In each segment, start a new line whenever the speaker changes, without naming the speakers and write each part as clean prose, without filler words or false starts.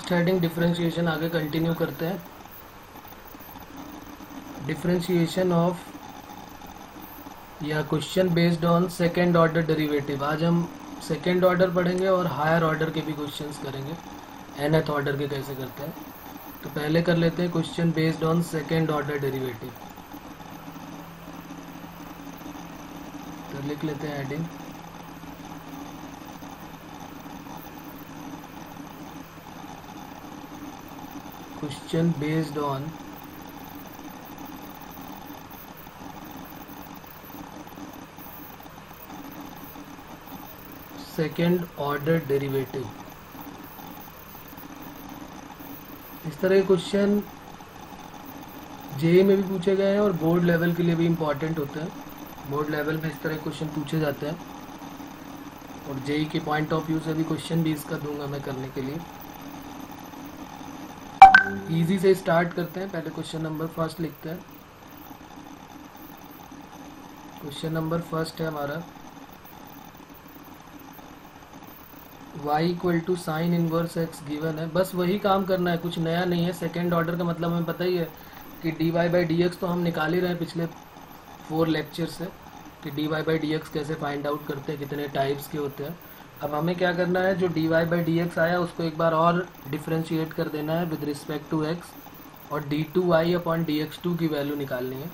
First heading differentiation, आगे continue करते हैं। डिफरेंशिएशन ऑफ या question based on second order derivative. आज हम सेकेंड ऑर्डर पढ़ेंगे और हायर ऑर्डर के भी क्वेश्चंस करेंगे, nth ऑर्डर के कैसे करते हैं। तो पहले कर लेते हैं question based on second order derivative. तो लिख लेते हैं heading question based on second order derivative. इस तरह के क्वेश्चन जेईई में भी पूछे गए हैं और बोर्ड लेवल के लिए भी इम्पॉर्टेंट होते हैं। बोर्ड लेवल में इस तरह के क्वेश्चन पूछे जाते हैं और जेईई के पॉइंट ऑफ व्यू से भी क्वेश्चन भी इसका दूंगा मैं करने के लिए। इजी से स्टार्ट करते हैं। पहले क्वेश्चन नंबर फर्स्ट लिखते हैं। क्वेश्चन नंबर फर्स्ट है हमारा y equal to sine inverse x given है। बस वही काम करना है, कुछ नया नहीं है। सेकेंड ऑर्डर का मतलब हमें पता ही है कि dy बाई डी एक्स तो हम निकाल ही रहे हैं पिछले 4 लेक्चर से कि dy बाई डी एक्स कैसे फाइंड आउट करते हैं, कितने टाइप्स के होते हैं। अब हमें क्या करना है, जो dy बाई डी एक्स आया उसको एक बार और डिफ्रेंशिएट कर देना है विद रिस्पेक्ट टू x और d2y अपॉन dx2 की वैल्यू निकालनी है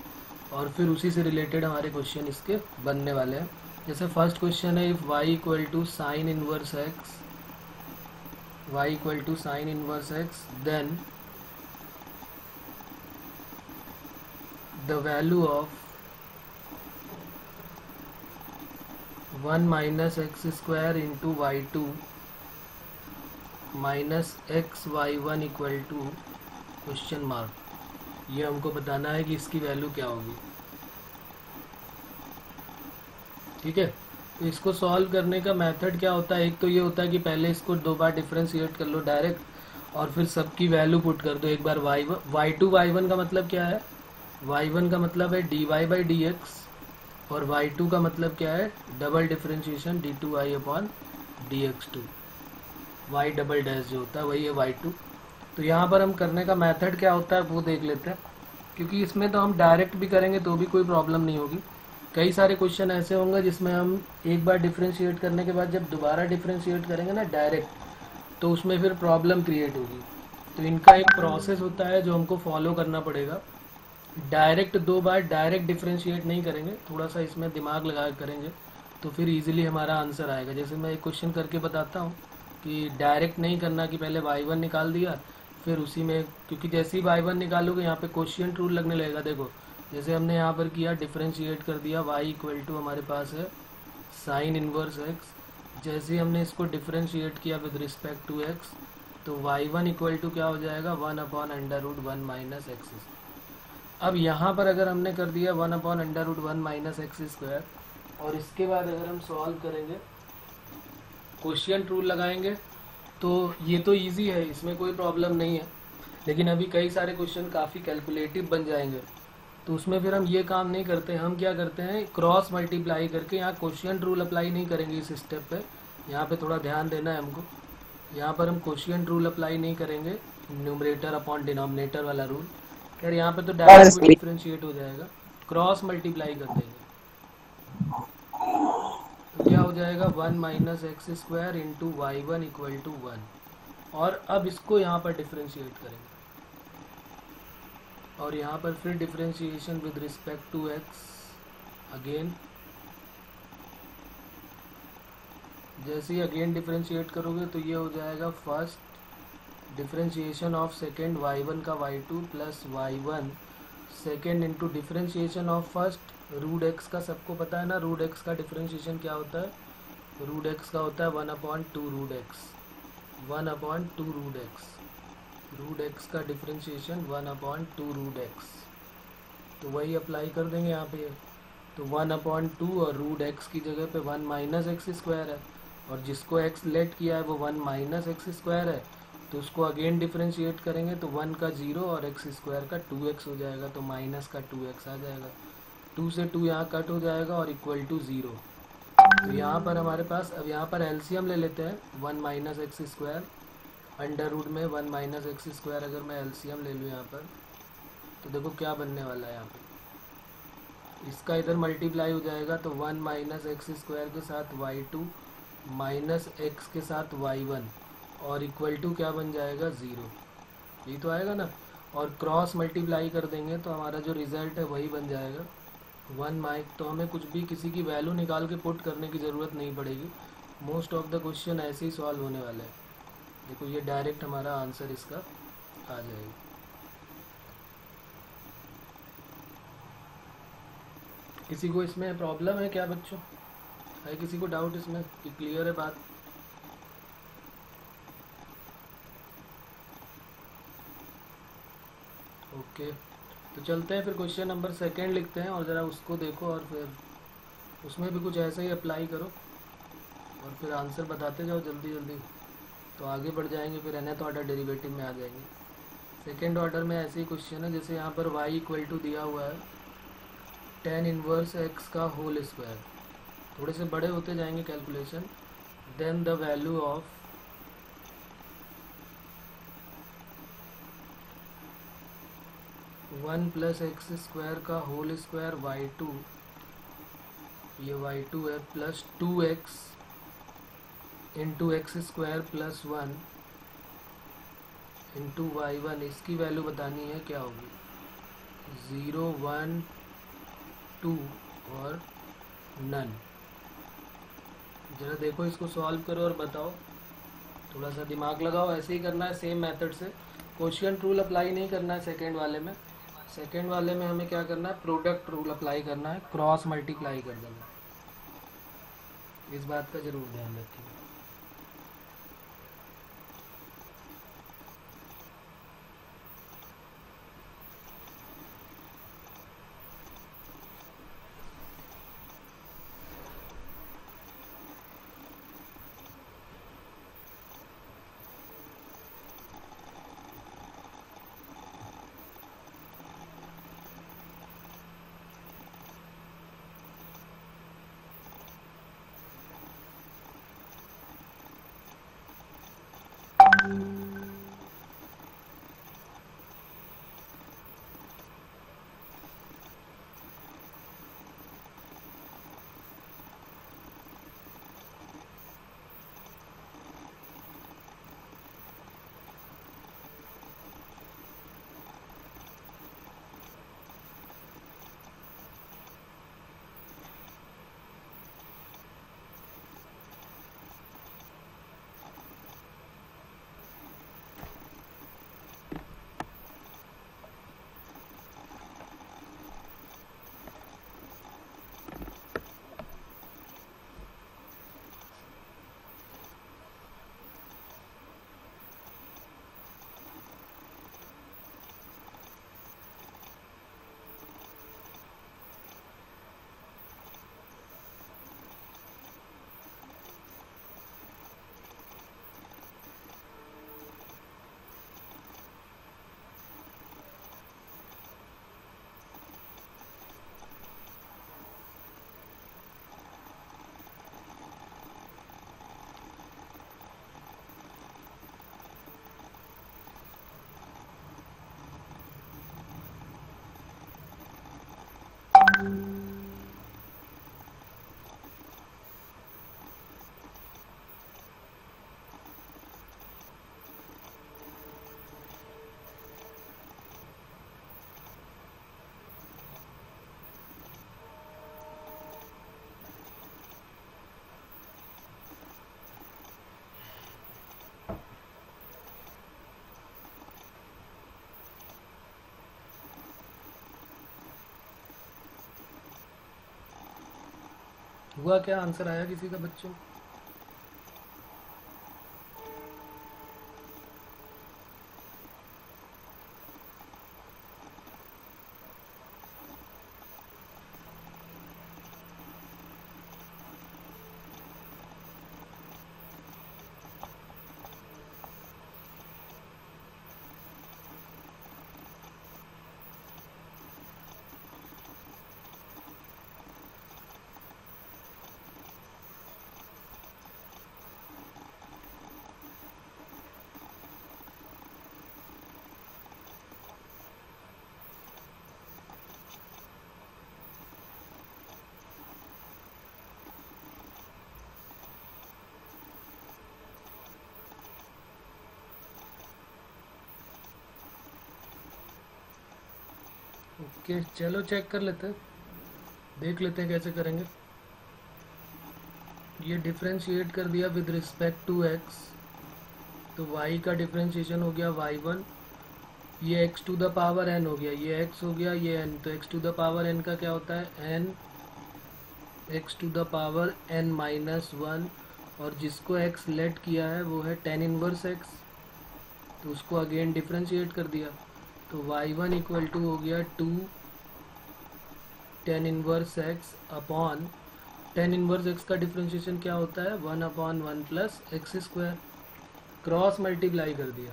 और फिर उसी से रिलेटेड हमारे क्वेश्चन इसके बनने वाले हैं। जैसे फर्स्ट क्वेश्चन है, if y equal to sine inverse x, y equal to sine inverse x, then the value of 1 minus x square into y two minus x y one equal to question mark. ये हमको बताना है कि इसकी value क्या होगी। ठीक है, तो इसको सॉल्व करने का मेथड क्या होता है, एक तो ये होता है कि पहले इसको 2 बार डिफरेंशिएट कर लो डायरेक्ट और फिर सबकी वैल्यू पुट कर दो। एक बार y2 y1 का मतलब क्या है, y1 का मतलब है dy बाई डी एक्स और y2 का मतलब क्या है, double differentiation d2y upon dx2। y double dash जो होता है वही है y2। तो यहाँ पर हम करने का मेथड क्या होता है वो देख लेते हैं, क्योंकि इसमें तो हम डायरेक्ट भी करेंगे तो भी कोई प्रॉब्लम नहीं होगी। कई सारे क्वेश्चन ऐसे होंगे जिसमें हम एक बार डिफरेंशिएट करने के बाद जब दोबारा डिफरेंशिएट करेंगे ना डायरेक्ट, तो उसमें फिर प्रॉब्लम क्रिएट होगी। तो इनका एक प्रोसेस होता है जो हमको फॉलो करना पड़ेगा। डायरेक्ट 2 बार डायरेक्ट डिफरेंशिएट नहीं करेंगे, थोड़ा सा इसमें दिमाग लगा करेंगे तो फिर इजीली हमारा आंसर आएगा। जैसे मैं एक क्वेश्चन करके बताता हूँ कि डायरेक्ट नहीं करना कि पहले y1 निकाल दिया फिर उसी में, क्योंकि जैसे ही y1 निकालोगे यहाँ पे क्वोशिएंट रूल लगने लगेगा। देखो जैसे हमने यहाँ पर किया, डिफरेंशिएट कर दिया, y इक्वल टू हमारे पास है साइन इनवर्स x। जैसे ही हमने इसको डिफरेंशिएट किया विद रिस्पेक्ट टू x तो y1 इक्वल टू क्या हो जाएगा, 1 upon under root 1 minus x. अब यहाँ पर अगर हमने कर दिया 1 upon under root 1 minus x square और इसके बाद अगर हम सॉल्व करेंगे क्वोशिएंट रूल लगाएंगे तो ये तो इजी है, इसमें कोई प्रॉब्लम नहीं है। लेकिन अभी कई सारे क्वेश्चन काफ़ी कैलकुलेटिव बन जाएंगे तो उसमें फिर हम ये काम नहीं करते। हम क्या करते हैं, क्रॉस मल्टीप्लाई करके, यहाँ क्वोशिएंट रूल अप्लाई नहीं करेंगे इस स्टेप पे। यहाँ पे थोड़ा ध्यान देना है हमको। यहाँ पर हम क्वोशिएंट रूल अप्लाई नहीं करेंगे, न्यूमरेटर अपॉन डिनोमिनेटर वाला रूल। खैर यहाँ पे तो डायरेक्ट डिफरेंशिएट हो जाएगा, क्रॉस मल्टीप्लाई कर देंगे तो क्या हो जाएगा, 1 minus x square into y one equal to 1। और अब इसको यहाँ पर डिफरेंशिएट करेंगे और यहाँ पर फिर differentiation with respect to x again. जैसे ही अगेन डिफरेंशिएट करोगे तो ये हो जाएगा first differentiation of second y1 का y2 plus y1 second into differentiation of first root x का सबको पता है ना, रूट एक्स का डिफरेंशिएशन क्या होता है, रूट एक्स का होता है 1 upon 2 root x, 1 upon 2 root x. Root x का डिफरेंशिएशन 1 अपॉन 2 रूट एक्स, तो वही अप्लाई कर देंगे यहाँ पे। तो 1 अपॉन 2 और रूट एक्स की जगह पे 1 माइनस एक्स स्क्वायर है और जिसको x लेट किया है वो 1 माइनस एक्स स्क्वायर है, तो उसको अगेन डिफरेंशिएट करेंगे तो 1 का 0 और एक्स स्क्वायर का 2x हो जाएगा, तो माइनस का 2x आ जाएगा। 2 से 2 यहाँ कट हो जाएगा और इक्वल टू 0। तो यहाँ पर हमारे पास, अब यहाँ पर एलसीएम ले लेते हैं, 1 minus x square under root में 1 माइनस एक्स स्क्वायर, अगर मैं एलसीएम ले लूँ यहाँ पर तो देखो क्या बनने वाला है यहाँ पे, इसका इधर मल्टीप्लाई हो जाएगा तो 1 माइनस एक्स स्क्वायर के साथ y2 माइनस एक्स के साथ y1 और इक्वल टू क्या बन जाएगा 0, यही तो आएगा ना। और क्रॉस मल्टीप्लाई कर देंगे तो हमारा जो रिज़ल्ट है वही बन जाएगा 1 माइक। तो हमें कुछ भी किसी की वैल्यू निकाल के पुट करने की ज़रूरत नहीं पड़ेगी, मोस्ट ऑफ द क्वेश्चन ऐसे ही सॉल्व होने वाले हैं। देखो ये डायरेक्ट हमारा आंसर इसका आ जाएगा। किसी को इसमें प्रॉब्लम है क्या बच्चों, है किसी को डाउट इसमें कि क्लियर है बात? ओके, तो चलते हैं फिर क्वेश्चन नंबर 2 लिखते हैं और ज़रा उसको देखो और फिर उसमें भी कुछ ऐसा ही अप्लाई करो और फिर आंसर बताते जाओ जल्दी जल्दी, तो आगे बढ़ जाएंगे। फिर nth ऑर्डर डेरिवेटिव में आ जाएंगे। सेकेंड ऑर्डर में ऐसे ही क्वेश्चन है, जैसे यहाँ पर y इक्वल टू दिया हुआ है tan इनवर्स x का होल स्क्वायर, थोड़े से बड़े होते जाएंगे calculation. Then the value of one plus x square का होल स्क्वायर y2, ये y2 है, plus 2x into x square plus 1 into y1, इसकी वैल्यू बतानी है क्या होगी, 0 1 2 और नन। जरा देखो इसको सॉल्व करो और बताओ, थोड़ा सा दिमाग लगाओ। ऐसे ही करना है सेम मेथड से, क्वोशिएंट रूल अप्लाई नहीं करना है सेकेंड वाले में। सेकेंड वाले में हमें क्या करना है, प्रोडक्ट रूल अप्लाई करना है, क्रॉस मल्टीप्लाई कर देना, इस बात का जरूर ध्यान रखिए। हुआ क्या, आंसर आया किसी का बच्चों? ओके चलो चेक कर लेते हैं, देख लेते हैं कैसे करेंगे। ये डिफ्रेंशिएट कर दिया विद रिस्पेक्ट टू एक्स, तो y का डिफ्रेंशिएशन हो गया y1, ये x to the power n हो गया, ये x हो गया, ये n, तो x to the power n का क्या होता है n, x to the power n minus 1, और जिसको x लेट किया है वो है tan इनवर्स x, तो उसको अगेन डिफ्रेंशिएट कर दिया, तो y1 इक्वल टू हो गया 2 tan inverse x upon, tan inverse x का डिफ्रेंशिएशन क्या होता है 1 upon 1 plus x square, cross multiply कर दिया।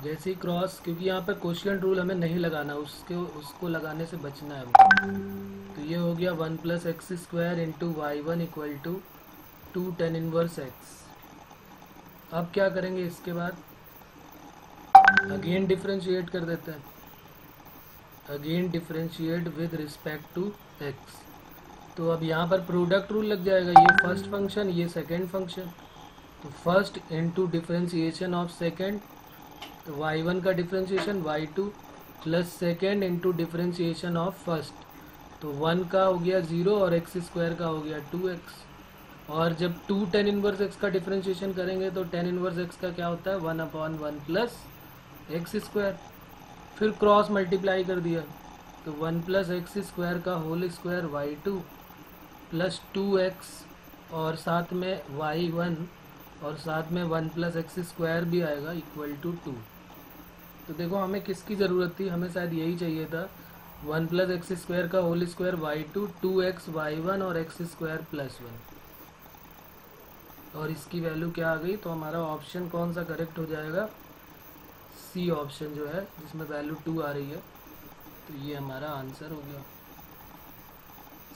जैसे ही क्रॉस, क्योंकि यहाँ पे क्वोशिएंट रूल हमें नहीं लगाना, उसको लगाने से बचना है हमको, तो ये हो गया 1 plus x square into y one equal to 2 tan inverse x। अब क्या करेंगे, इसके बाद अगेन डिफ्रेंशिएट कर देते हैं, again differentiate with respect to x, तो अब यहाँ पर प्रोडक्ट रूल लग जाएगा, ये फर्स्ट फंक्शन ये सेकेंड फंक्शन, तो first into differentiation of second, तो y1 का differentiation y2 plus second into differentiation of first, तो 1 का हो गया 0 और एक्स स्क्वायर का हो गया 2x, और जब 2 tan इनवर्स x का डिफ्रेंशिएशन करेंगे तो tan इनवर्स x का क्या होता है 1 अपॉन 1 प्लस एक्स स्क्वायर, फिर क्रॉस मल्टीप्लाई कर दिया, तो 1 प्लस एक्स स्क्वायर का whole square y2 plus 2x और साथ में y1 और साथ में 1 प्लस एक्स स्क्वायर भी आएगा इक्वल टू 2। तो देखो हमें किसकी ज़रूरत थी, हमें शायद यही चाहिए था 1 प्लस एक्स स्क्वायर का whole square y2, 2x y1 और एक्स स्क्वायर प्लस 1, और इसकी वैल्यू क्या आ गई, तो हमारा ऑप्शन कौन सा करेक्ट हो जाएगा, सी ऑप्शन जो है जिसमें वैल्यू 2 आ रही है, तो ये हमारा आंसर हो गया,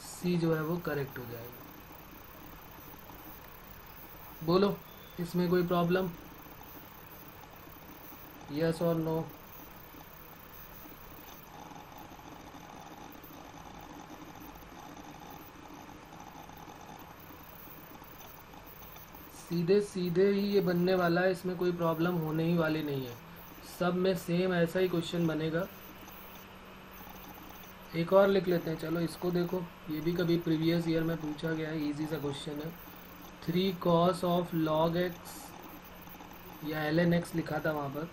सी जो है वो करेक्ट हो जाएगा। बोलो इसमें कोई प्रॉब्लम, यस और नो? सीधे सीधे ही ये बनने वाला है, इसमें कोई प्रॉब्लम होने ही वाली नहीं है, सब में सेम ऐसा ही क्वेश्चन बनेगा। एक और लिख लेते हैं, चलो इसको देखो, ये भी कभी प्रीवियस ईयर में पूछा गया है, इजी सा क्वेश्चन है। 3 cos ऑफ log x या ln x लिखा था वहाँ पर,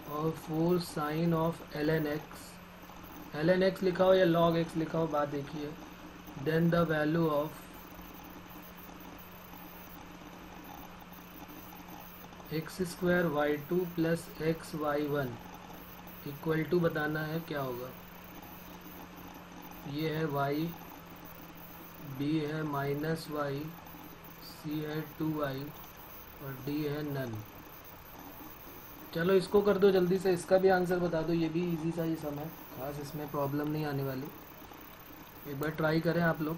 और 4 sin ऑफ ln x लिखा हो या log x लिखा हो, बात देखिए, then the value of x square y two plus x y one equal to बताना है क्या होगा। ये है y, b है माइनस वाई, c है 2y और d है नन। चलो इसको कर दो जल्दी से, इसका भी आंसर बता दो, ये भी इजी सा ही सम है, खास इसमें प्रॉब्लम नहीं आने वाली, एक बार ट्राई करें आप लोग।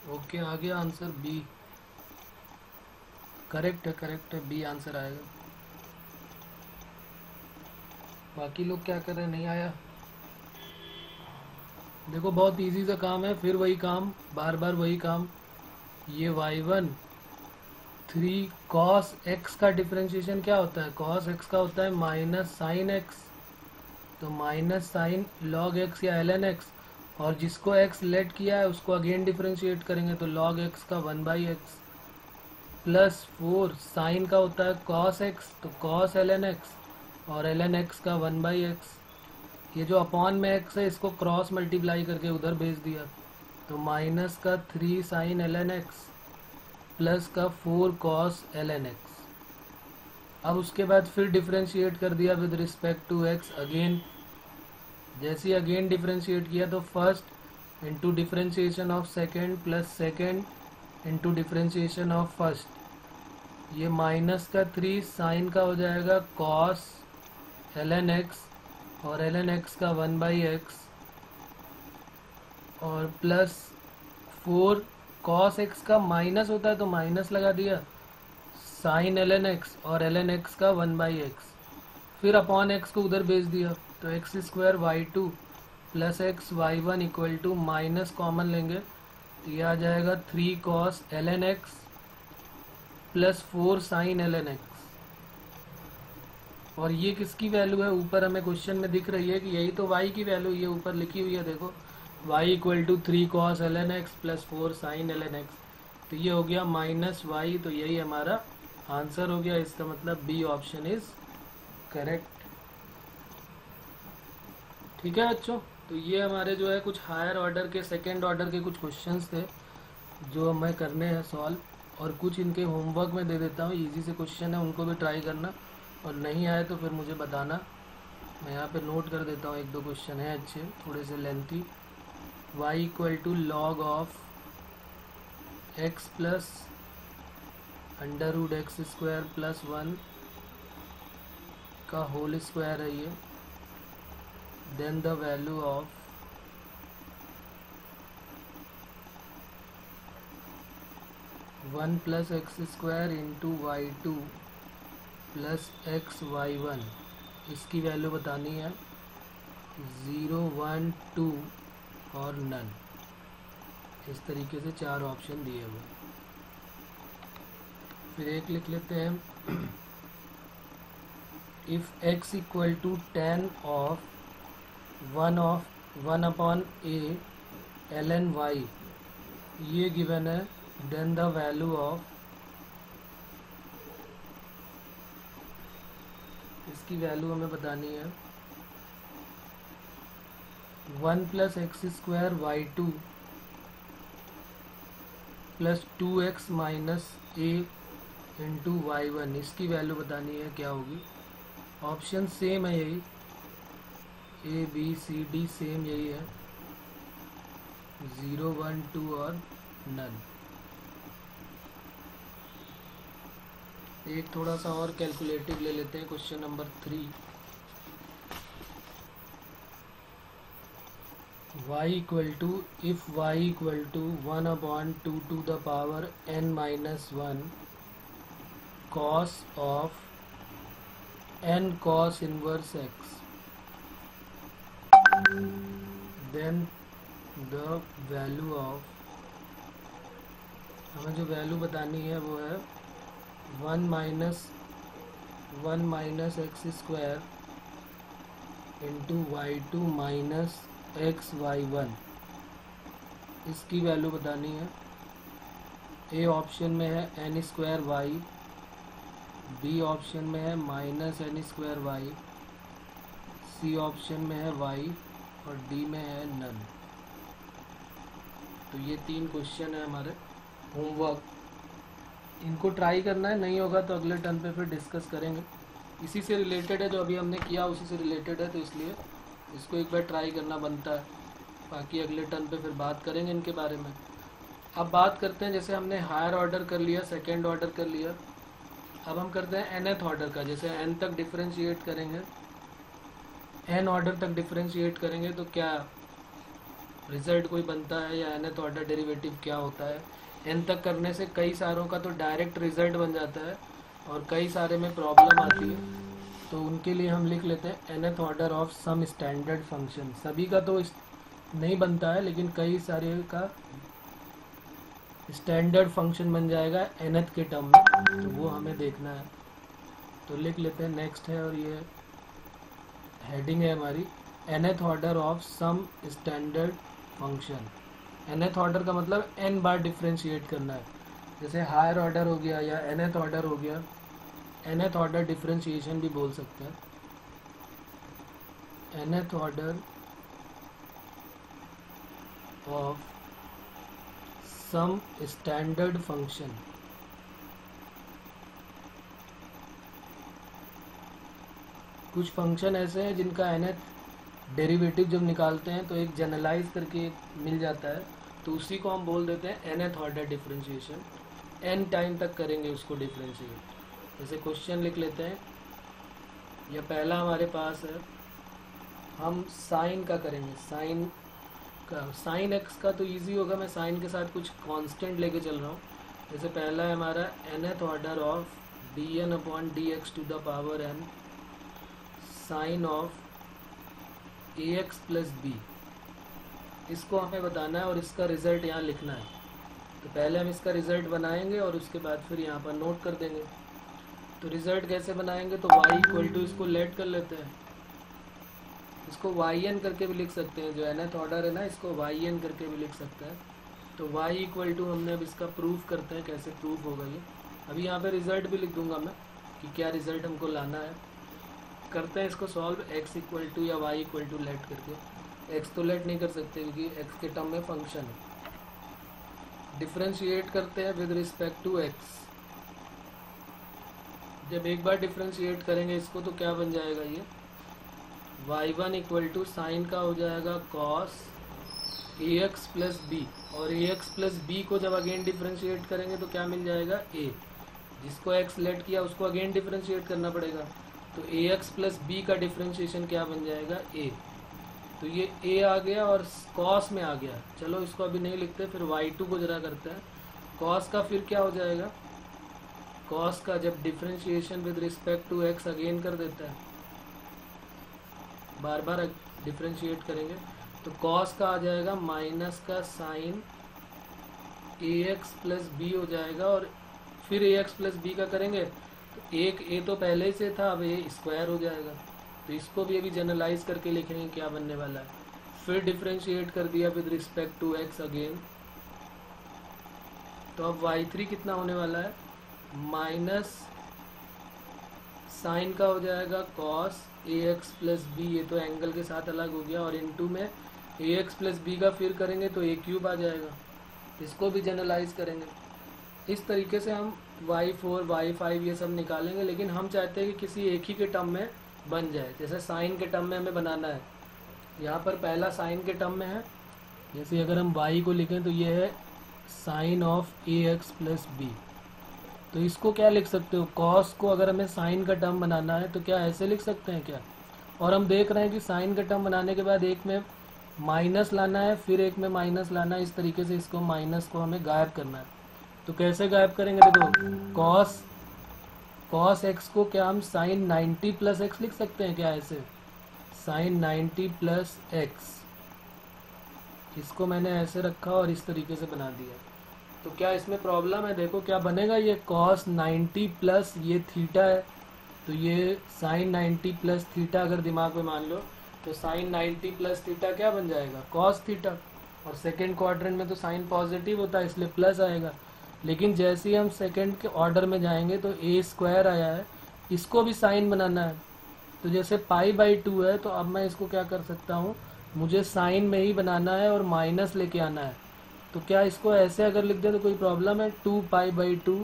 ओके, आ गया आंसर बी। करेक्ट है, बी आंसर आएगा। बाकी लोग क्या कर रहे हैं, नहीं आया। देखो बहुत इजी सा काम है, फिर वही काम, बार बार वही काम। ये y1 3 cos x का डिफरेंशिएशन क्या होता है, cos x का होता है माइनस साइन x, तो माइनस साइन log x या ln x, और जिसको x लेट किया है उसको अगेन डिफरेंशिएट करेंगे तो log x का 1/x प्लस 4 साइन का होता है cos x, तो cos ln x, और ln x का 1/x। ये जो अपॉन में x है इसको क्रॉस मल्टीप्लाई करके उधर भेज दिया, तो माइनस का 3 साइन ln x प्लस का 4 cos ln x। अब उसके बाद फिर डिफरेंशिएट कर दिया with respect to x again. जैसे ही अगेन डिफरेंशिएट किया तो first into differentiation of second plus second into differentiation of first. ये माइनस का 3 साइन का हो जाएगा cos ln x, और ln x का 1/x, और प्लस 4 cos x का माइनस होता है तो माइनस लगा दिया, साइन ln x, और ln x का 1/x, फिर अपॉन x को उधर भेज दिया, तो x square y2 plus x y1 equal to minus common लेंगे तो ये आ जाएगा 3 cos ln x plus 4 sine ln x। और ये किसकी वैल्यू है, ऊपर हमें क्वेश्चन में दिख रही है कि यही तो y की वैल्यू ये ऊपर लिखी हुई है, देखो y equal to 3 cos ln x plus 4 sine ln x, तो ये हो गया माइनस y, तो यही हमारा आंसर हो गया। इसका मतलब बी ऑप्शन इज करेक्ट। ठीक है बच्चों, तो ये हमारे जो है कुछ हायर ऑर्डर के, सेकेंड ऑर्डर के कुछ क्वेश्चंस थे जो हमें करने हैं सॉल्व, और कुछ इनके होमवर्क में दे देता हूँ, इजी से क्वेश्चन है, उनको भी ट्राई करना, और नहीं आए तो फिर मुझे बताना। मैं यहाँ पे नोट कर देता हूँ, एक दो क्वेश्चन है अच्छे, थोड़े से lengthy. y equal to log of x plus under root x square plus 1 का होल स्क्वायर है ये, then the value of one plus x square into y2 plus x y1, इसकी वैल्यू बतानी है 0 1 2 और नन। इस तरीके से 4 ऑप्शन दिए हुए। फिर एक लिख लेते हैं, if x equal to 10 of 1 upon a ln y, ये गिवन है, देन द वैल्यू ऑफ, इसकी वैल्यू हमें बतानी है 1 plus x square y2 plus 2x minus a into y1, इसकी वैल्यू बतानी है क्या होगी। ऑप्शन सेम है यही, a b c d same यही है, 0 1 2 और नन। एक थोड़ा सा और कैलकुलेटिव ले लेते हैं, question number 3। y equal to, if y equal to 1 upon 2 to the power n minus 1 cos of n cos inverse x, then the value of, हमें जो वैल्यू बतानी है वो है 1 minus x square into y2 minus x y1, इसकी value बतानी है। A option में है n square y, b option में है minus n square y, c option में है y, और डी में है नन। तो ये 3 क्वेश्चन है हमारे होमवर्क, इनको ट्राई करना है, नहीं होगा तो अगले टर्न पे फिर डिस्कस करेंगे। इसी से रिलेटेड है, जो अभी हमने किया उसी से रिलेटेड है, तो इसलिए इसको एक बार ट्राई करना बनता है। बाकी अगले टर्न पे फिर बात करेंगे इनके बारे में। अब बात करते हैं, जैसे हमने हायर ऑर्डर कर लिया, सेकेंड ऑर्डर कर लिया, अब हम करते हैं nth ऑर्डर का। जैसे n तक डिफ्रेंशिएट करेंगे, n ऑर्डर तक डिफ्रेंशिएट करेंगे तो क्या रिजल्ट कोई बनता है या nth ऑर्डर डेरिवेटिव क्या होता है। n तक करने से कई सारों का तो डायरेक्ट रिजल्ट बन जाता है और कई सारे में प्रॉब्लम आती है, तो उनके लिए हम लिख लेते हैं nth order of some standard function. सभी का तो नहीं बनता है, लेकिन कई सारे का स्टैंडर्ड फंक्शन बन जाएगा nth के टर्म में, तो वो हमें देखना है। तो लिख लेते हैं नेक्स्ट है, और ये हेडिंग है हमारी nth order of some standard function. nth order का मतलब n बार डिफ्रेंशिएट करना है, जैसे हायर ऑर्डर हो गया या nth ऑर्डर हो गया, nth ऑर्डर डिफ्रेंशिएशन भी बोल सकते हैं। nth order of some standard function. कुछ फंक्शन ऐसे हैं जिनका nth डेरिवेटिव जब निकालते हैं तो एक जनरलाइज करके मिल जाता है, तो उसी को हम बोल देते हैं nth order differentiation. n time तक करेंगे उसको डिफरेंशिएट। जैसे क्वेश्चन लिख लेते हैं, यह पहला हमारे पास है, हम साइन का करेंगे। साइन का, साइन x का तो इजी होगा, मैं साइन के साथ कुछ कांस्टेंट लेके चल रहा हूँ। जैसे पहला है हमारा nth order of dn/dx to the power n sine of ax plus b, इसको हमें बताना है और इसका रिजल्ट यहाँ लिखना है। तो पहले हम इसका रिजल्ट बनाएंगे और उसके बाद फिर यहाँ पर नोट कर देंगे। तो रिजल्ट कैसे बनाएंगे, तो y इक्वल टू, इसको लेट कर लेते हैं, इसको yn करके भी लिख सकते हैं। जो nth ऑर्डर है ना, इसको yn करके भी लिख सकते हैं। तो y इक्वल टू, हमने अब इसका प्रूफ करते हैं, कैसे प्रूफ होगा ये। अभी यहाँ पे रिजल्ट भी लिख दूंगा मैं कि क्या रिजल्ट हमको लाना है। करते हैं इसको सॉल्व, x इक्वल टू या y इक्वल टू लेट करके। x तो लेट नहीं कर सकते क्योंकि x के टर्म में फंक्शन है। डिफ्रेंशिएट करते हैं विद रिस्पेक्ट टू x। जब एक बार डिफ्रेंशिएट करेंगे इसको तो क्या बन जाएगा, ये y1 इक्वल टू साइन का हो जाएगा cos ax प्लस बी, और ax प्लस बी को जब अगेन डिफ्रेंशिएट करेंगे तो क्या मिल जाएगा, a। जिसको x लेट किया उसको अगेन डिफ्रेंशिएट करना पड़ेगा, तो ax प्लस बी का डिफ्रेंशिएशन क्या बन जाएगा, a। तो ये a आ गया और cos में आ गया। चलो इसको अभी नहीं लिखते, फिर y2 को जरा करते हैं। cos का फिर क्या हो जाएगा, cos का जब differentiation with respect to x again कर देता है, बार बार डिफ्रेंशिएट करेंगे, तो cos का आ जाएगा माइनस का साइन ax प्लस बी हो जाएगा, और फिर ax प्लस बी का करेंगे तो एक a तो पहले ही से था, अब a स्क्वायर हो जाएगा। तो इसको भी अभी जनरलाइज करके लिखेंगे क्या बनने वाला है। फिर डिफ्रेंशिएट कर दिया with respect to x again, तो अब y3 कितना होने वाला है, माइनस साइन का हो जाएगा cos ax प्लस बी, ये तो एंगल के साथ अलग हो गया, और इनटू में ax प्लस बी का फिर करेंगे तो a क्यूब आ जाएगा। इसको भी जनरलाइज करेंगे। इस तरीके से हम y4 y5 ये सब निकालेंगे, लेकिन हम चाहते हैं कि किसी एक ही के टर्म में बन जाए। जैसे साइन के टर्म में हमें बनाना है, यहाँ पर पहला साइन के टर्म में है। जैसे अगर हम y को लिखें तो ये है sine of ax plus b, तो इसको क्या लिख सकते हो, cos को अगर हमें साइन का टर्म बनाना है तो क्या ऐसे लिख सकते हैं क्या। और हम देख रहे हैं कि साइन का टर्म बनाने के बाद एक में माइनस लाना है, फिर एक में माइनस लाना है, इस तरीके से इसको माइनस को हमें गायब करना है। तो कैसे गायब करेंगे, देखो cos x को क्या हम साइन 90 प्लस एक्स लिख सकते हैं क्या, ऐसे साइन 90 प्लस एक्स, इसको मैंने ऐसे रखा और इस तरीके से बना दिया। तो क्या इसमें प्रॉब्लम है, देखो क्या बनेगा, ये cos 90 प्लस ये थीटा है, तो ये साइन 90 प्लस थीटा अगर दिमाग में मान लो तो साइन 90 प्लस थीटा क्या बन जाएगा, cos थीटा। और सेकेंड क्वाड्रेंट में तो साइन पॉजिटिव होता है इसलिए प्लस आएगा, लेकिन जैसे ही हम सेकेंड के ऑर्डर में जाएंगे तो a स्क्वायर आया है, इसको भी साइन बनाना है। तो जैसे π/2 है, तो अब मैं इसको क्या कर सकता हूँ, मुझे साइन में ही बनाना है और माइनस लेके आना है। तो क्या इसको ऐसे अगर लिख दे तो कोई प्रॉब्लम है, 2π/2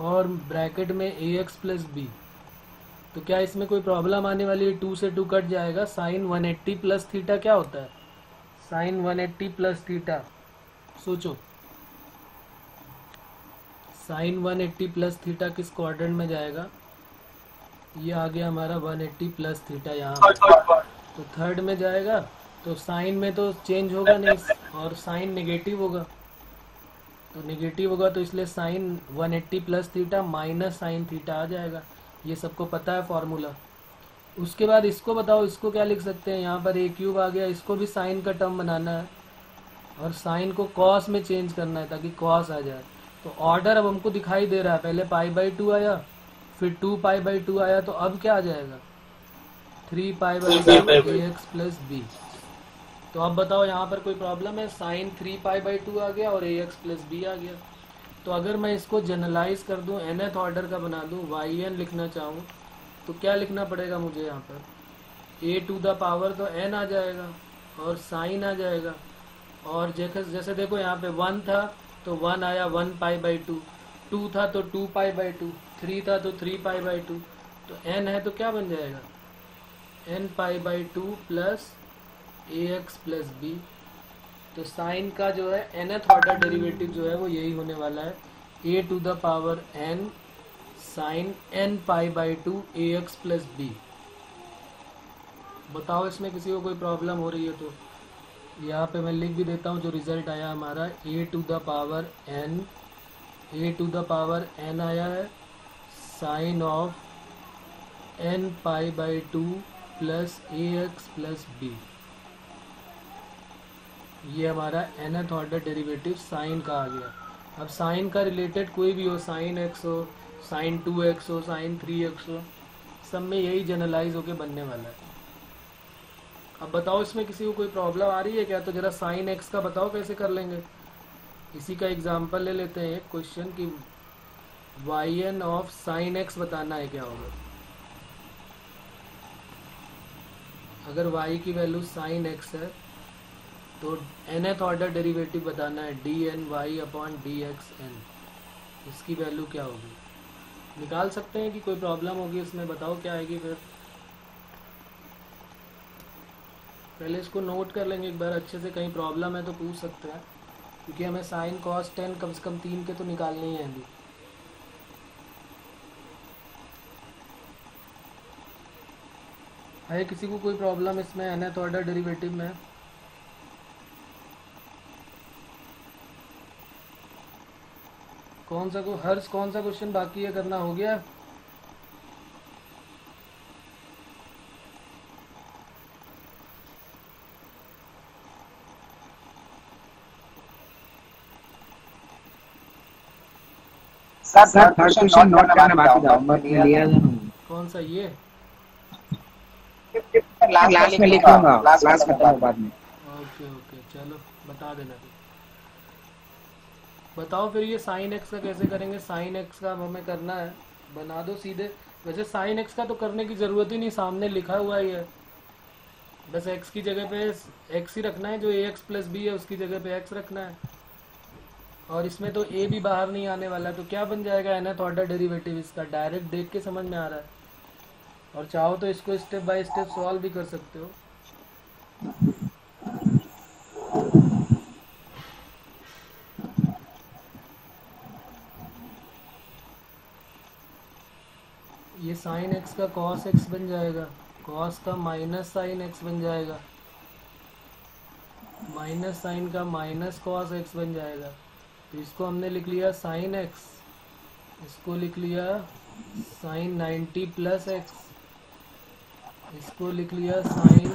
और ब्रैकेट में ax प्लस बी, तो क्या इसमें कोई प्रॉब्लम आने वाली है, 2 से 2 कट जाएगा। साइन 180 प्लस थीटा क्या होता है, साइन 180 प्लस थीटा, सोचो साइन 180 प्लस थीटा किस क्वाड्रेंट में जाएगा, ये आ गया हमारा 180 प्लस थीटा यहाँ, तो थर्ड में जाएगा। तो साइन में तो चेंज होगा नहीं, और साइन नेगेटिव होगा, तो नेगेटिव होगा तो इसलिए sine 180 plus theta minus sine theta आ जाएगा। ये सबको पता है फॉर्मूला। उसके बाद इसको बताओ, इसको क्या लिख सकते हैं, यहाँ पर ए क्यूब आ गया, इसको भी साइन का टर्म बनाना है और साइन को कॉस में चेंज करना है ताकि कॉस आ जाए। तो ऑर्डर अब हमको दिखाई दे रहा है, पहले पाई बाई 2 आया, फिर 2 पाई बाई 2 आया, तो अब क्या आ जाएगा 3 pi by 2 a x plus b. तो अब बताओ यहाँ पर कोई प्रॉब्लम है, साइन 3 पाई बाई 2 आ गया और ए एक्स प्लस बी आ गया। तो अगर मैं इसको जनरलाइज कर दूँ, nth ऑर्डर का बना दूँ, वाई एन लिखना चाहूँ, तो क्या लिखना पड़ेगा मुझे यहाँ पर, ए टू द पावर तो n आ जाएगा और साइन आ जाएगा, और जैसे देखो यहाँ पे 1 था तो 1 आया 1 पाई बाई 2, 2 था तो 2 पाई बाई 2, 3 था तो 3 पाई बाई 2, तो n है तो क्या बन जाएगा n pi by 2 plus a x plus b. तो साइन का जो है nth ऑर्डर डेरिवेटिव जो है वो यही होने वाला है, a to the power n sine n pi by 2 a x plus b. बताओ इसमें किसी को कोई प्रॉब्लम हो रही है तो यहाँ पे मैं लिख भी देता हूँ जो रिजल्ट आया हमारा, a to the power n आया है sine of n pi by 2 plus a x plus b. ये हमारा nth ऑर्डर डेरिवेटिव साइन का आ गया। अब साइन का रिलेटेड कोई भी हो, साइन x हो, साइन 2x हो, साइन 3x हो, सब में यही जनरलाइज होके बनने वाला है। अब बताओ इसमें किसी को कोई प्रॉब्लम आ रही है क्या, तो जरा साइन x का बताओ कैसे कर लेंगे। इसी का एग्जांपल ले लेते हैं एक क्वेश्चन की, y n of sine x बताना है क्या होगा। अगर y की वैल्यू साइन x है तो nth ऑर्डर डेरिवेटिव बताना है, d n y upon d x n, इसकी वैल्यू क्या होगी निकाल सकते हैं कि कोई प्रॉब्लम होगी इसमें, बताओ क्या आएगी फिर। पहले इसको नोट कर लेंगे एक बार अच्छे से, कहीं प्रॉब्लम है तो पूछ सकते हैं, क्योंकि हमें साइन कॉस 10 कम से कम 3 के तो निकालने ही हैं। है किसी को कोई प्रॉब्लम इसमें nth ऑर्डर डेरिवेटिव में? कौन सा क्वेश्चन बाकी है करना, हो गया?
सर थर्ड क्वेश्चन नोट करना बाकी था, होमवर्क में लिया था।
कौन सा ये?
लास्ट में लिखूंगा, क्लास खत्म हो बाद में।
ओके चलो बता देना। बताओ फिर ये साइन एक्स का कैसे करेंगे। साइन एक्स का हमें करना है, बना दो सीधे। वैसे साइन एक्स का तो करने की ज़रूरत ही नहीं, सामने लिखा हुआ ही है, बस एक्स की जगह पे एक्स ही रखना है, जो ए एक्स प्लस बी है उसकी जगह पे एक्स रखना है, और इसमें तो ए भी बाहर नहीं आने वाला है। तो क्या बन जाएगा nth ऑर्डर डेरिवेटिव इसका, डायरेक्ट देख के समझ में आ रहा है, और चाहो तो इसको स्टेप बाय स्टेप सॉल्व भी कर सकते हो। ये साइन एक्स का कॉस एक्स बन जाएगा, कॉस का माइनस साइन एक्स बन जाएगा, माइनस साइन का माइनस कॉस एक्स बन जाएगा। तो इसको हमने लिख लिया साइन एक्स, इसको लिख लिया साइन 90 प्लस एक्स, इसको लिख लिया sine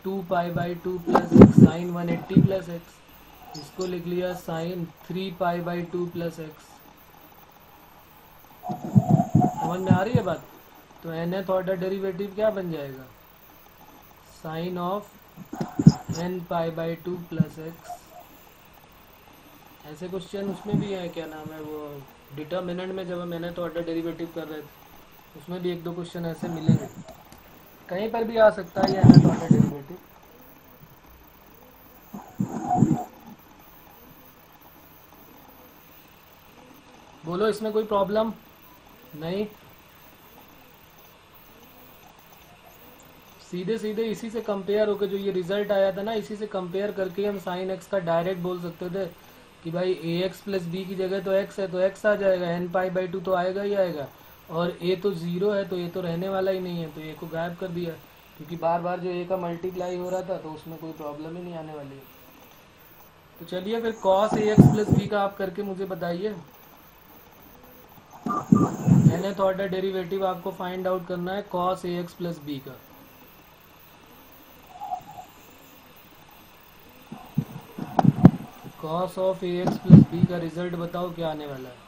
2 pi by 2 plus x, sine 180 plus x, इसको लिख लिया sine 3 pi by 2 plus x. समझ में आ रही है बात? तो nth ऑर्डर डेरिवेटिव क्या बन जाएगा, sine of n pi by 2 plus x. ऐसे क्वेश्चन उसमें भी है, क्या नाम है वो, डिटरमिनेंट में जब हम nth ऑर्डर डेरिवेटिव कर रहे थे उसमें भी 1-2 क्वेश्चन ऐसे मिलेंगे, कहीं पर भी आ सकता है ये nth ऑर्डर डेरिवेटिव। बोलो इसमें कोई प्रॉब्लम नहीं? सीधे सीधे इसी से कंपेयर होकर जो ये रिजल्ट आया था ना, इसी से कंपेयर करके हम साइन एक्स का डायरेक्ट बोल सकते थे कि भाई ए एक्स प्लस बी की जगह तो एक्स है तो एक्स आ जाएगा, एन पाई बाई 2 तो आएगा ही आएगा, और ए तो 0 है तो ए तो रहने वाला ही नहीं है, तो ए को गायब कर दिया। क्योंकि बार बार जो ए का मल्टीप्लाई हो रहा था तो उसमें कोई प्रॉब्लम ही नहीं आने वाली है। तो चलिए फिर cos a x plus b का आप करके मुझे बताइए। nth ऑर्डर डेरिवेटिव आपको फाइंड आउट करना है cos a x plus b का। Cos of a x plus b का रिजल्ट बताओ क्या आने वाला है।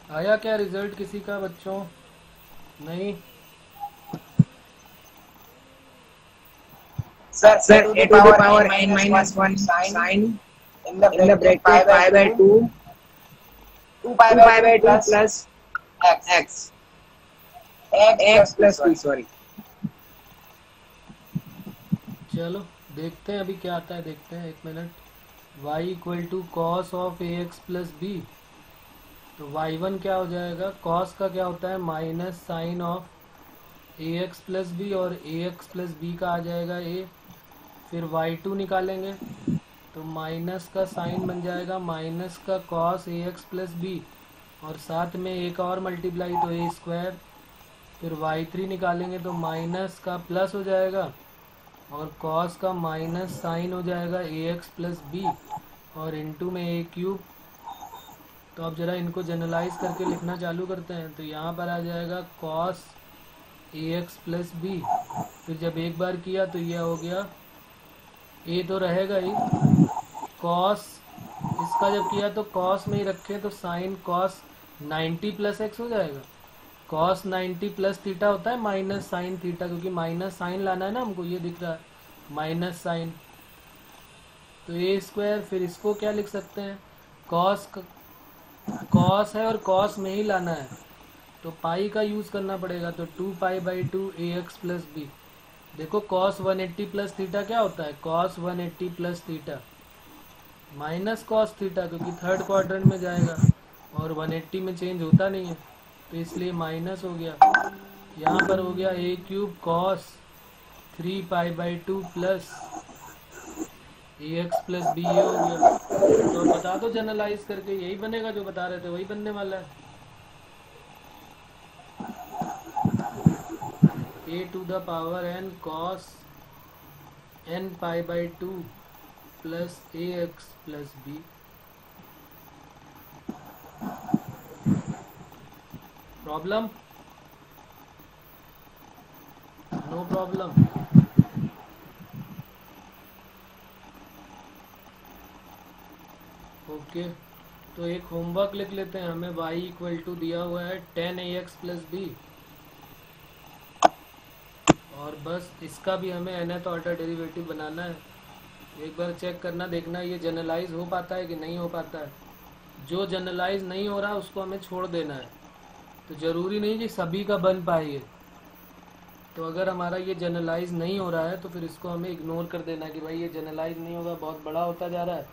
आया क्या रिजल्ट किसी का बच्चों? नहीं?
Sir, a to the power n minus 1 sin in the bracket pi by 2 pi by 2 plus x plus b, sorry.
चलो देखते हैं अभी क्या आता है, देखते हैं, एक minute. y equal to cos of a x plus b, तो y1 क्या हो जाएगा, कॉस का क्या होता है minus sine of a x plus b, और ए एक्स प्लस बी का आ जाएगा a। फिर y2 निकालेंगे तो माइनस का साइन बन जाएगा माइनस का cos a x plus b, और साथ में एक और मल्टीप्लाई तो ए स्क्वायर। फिर y3 निकालेंगे तो माइनस का प्लस हो जाएगा और कॉस का माइनस साइन हो जाएगा ए एक्स प्लस बी, और इनटू में ए क्यूब। तो अब जरा इनको जनरलाइज करके लिखना चालू करते हैं। तो यहाँ पर आ जाएगा cos a x plus B, फिर जब एक बार किया तो यह हो गया, ए तो रहेगा ही, कॉस इसका जब किया तो कॉस में ही रखें तो साइन कॉस 90 प्लस एक्स हो जाएगा। कॉस 90 प्लस थीटा होता है माइनस साइन थीटा, क्योंकि माइनस साइन लाना है ना हमको, ये दिख रहा है माइनस साइन, तो ए स्क्वायर। फिर इसको क्या लिख सकते हैं, कॉस है और कॉस में ही लाना है तो पाई का यूज़ करना पड़ेगा, तो 2 pi by 2 a x plus b. देखो कॉस 180 प्लस थीटा क्या होता है, cos 180 plus theta minus cos theta, क्योंकि थर्ड क्वाड्रेंट में जाएगा और 180 में चेंज होता नहीं है तो इसलिए माइनस हो गया। यहाँ पर हो गया a cube cos 3 pi by 2 plus a x plus b, ये हो गया। तो बता दो जनरलाइज करके, यही बनेगा जो बता रहे थे वही बनने वाला है। A to the power n cos n pi by 2 plus a x plus b. Problem? No problem. Okay, तो एक होमवर्क लिख लेते हैं। हमें y इक्वल टू दिया हुआ है 10ax प्लस बी, और बस इसका भी हमें nth ऑर्डर डेरिवेटिव बनाना है। एक बार चेक करना, देखना ये जनरलाइज हो पाता है कि नहीं हो पाता है। जो जनरलाइज नहीं हो रहा उसको हमें छोड़ देना है, तो ज़रूरी नहीं कि सभी का बन पाए ये। तो अगर हमारा ये जनरलाइज नहीं हो रहा है तो फिर इसको हमें इग्नोर कर देना कि भाई ये जनरलाइज नहीं होगा, बहुत बड़ा होता जा रहा है,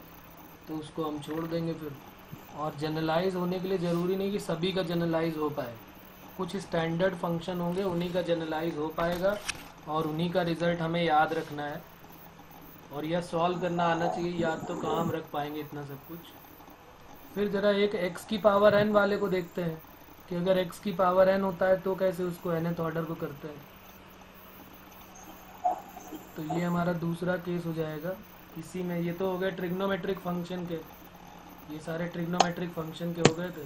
तो उसको हम छोड़ देंगे फिर। और जनरलाइज होने के लिए ज़रूरी नहीं कि सभी का जनरलाइज हो पाए, कुछ स्टैंडर्ड फंक्शन होंगे उन्हीं का जनरलाइज हो पाएगा, और उन्हीं का रिज़ल्ट हमें याद रखना है और यह सॉल्व करना आना चाहिए। याद तो कहाँ हम रख पाएंगे इतना सब कुछ। फिर ज़रा एक x की पावर n वाले को देखते हैं कि अगर x की पावर n होता है तो कैसे उसको nth ऑर्डर को करते हैं। तो ये हमारा दूसरा केस हो जाएगा। इसी में ये तो हो गए ट्रिग्नोमेट्रिक फंक्शन के, ये सारे ट्रिग्नोमेट्रिक फंक्शन के हो गए थे।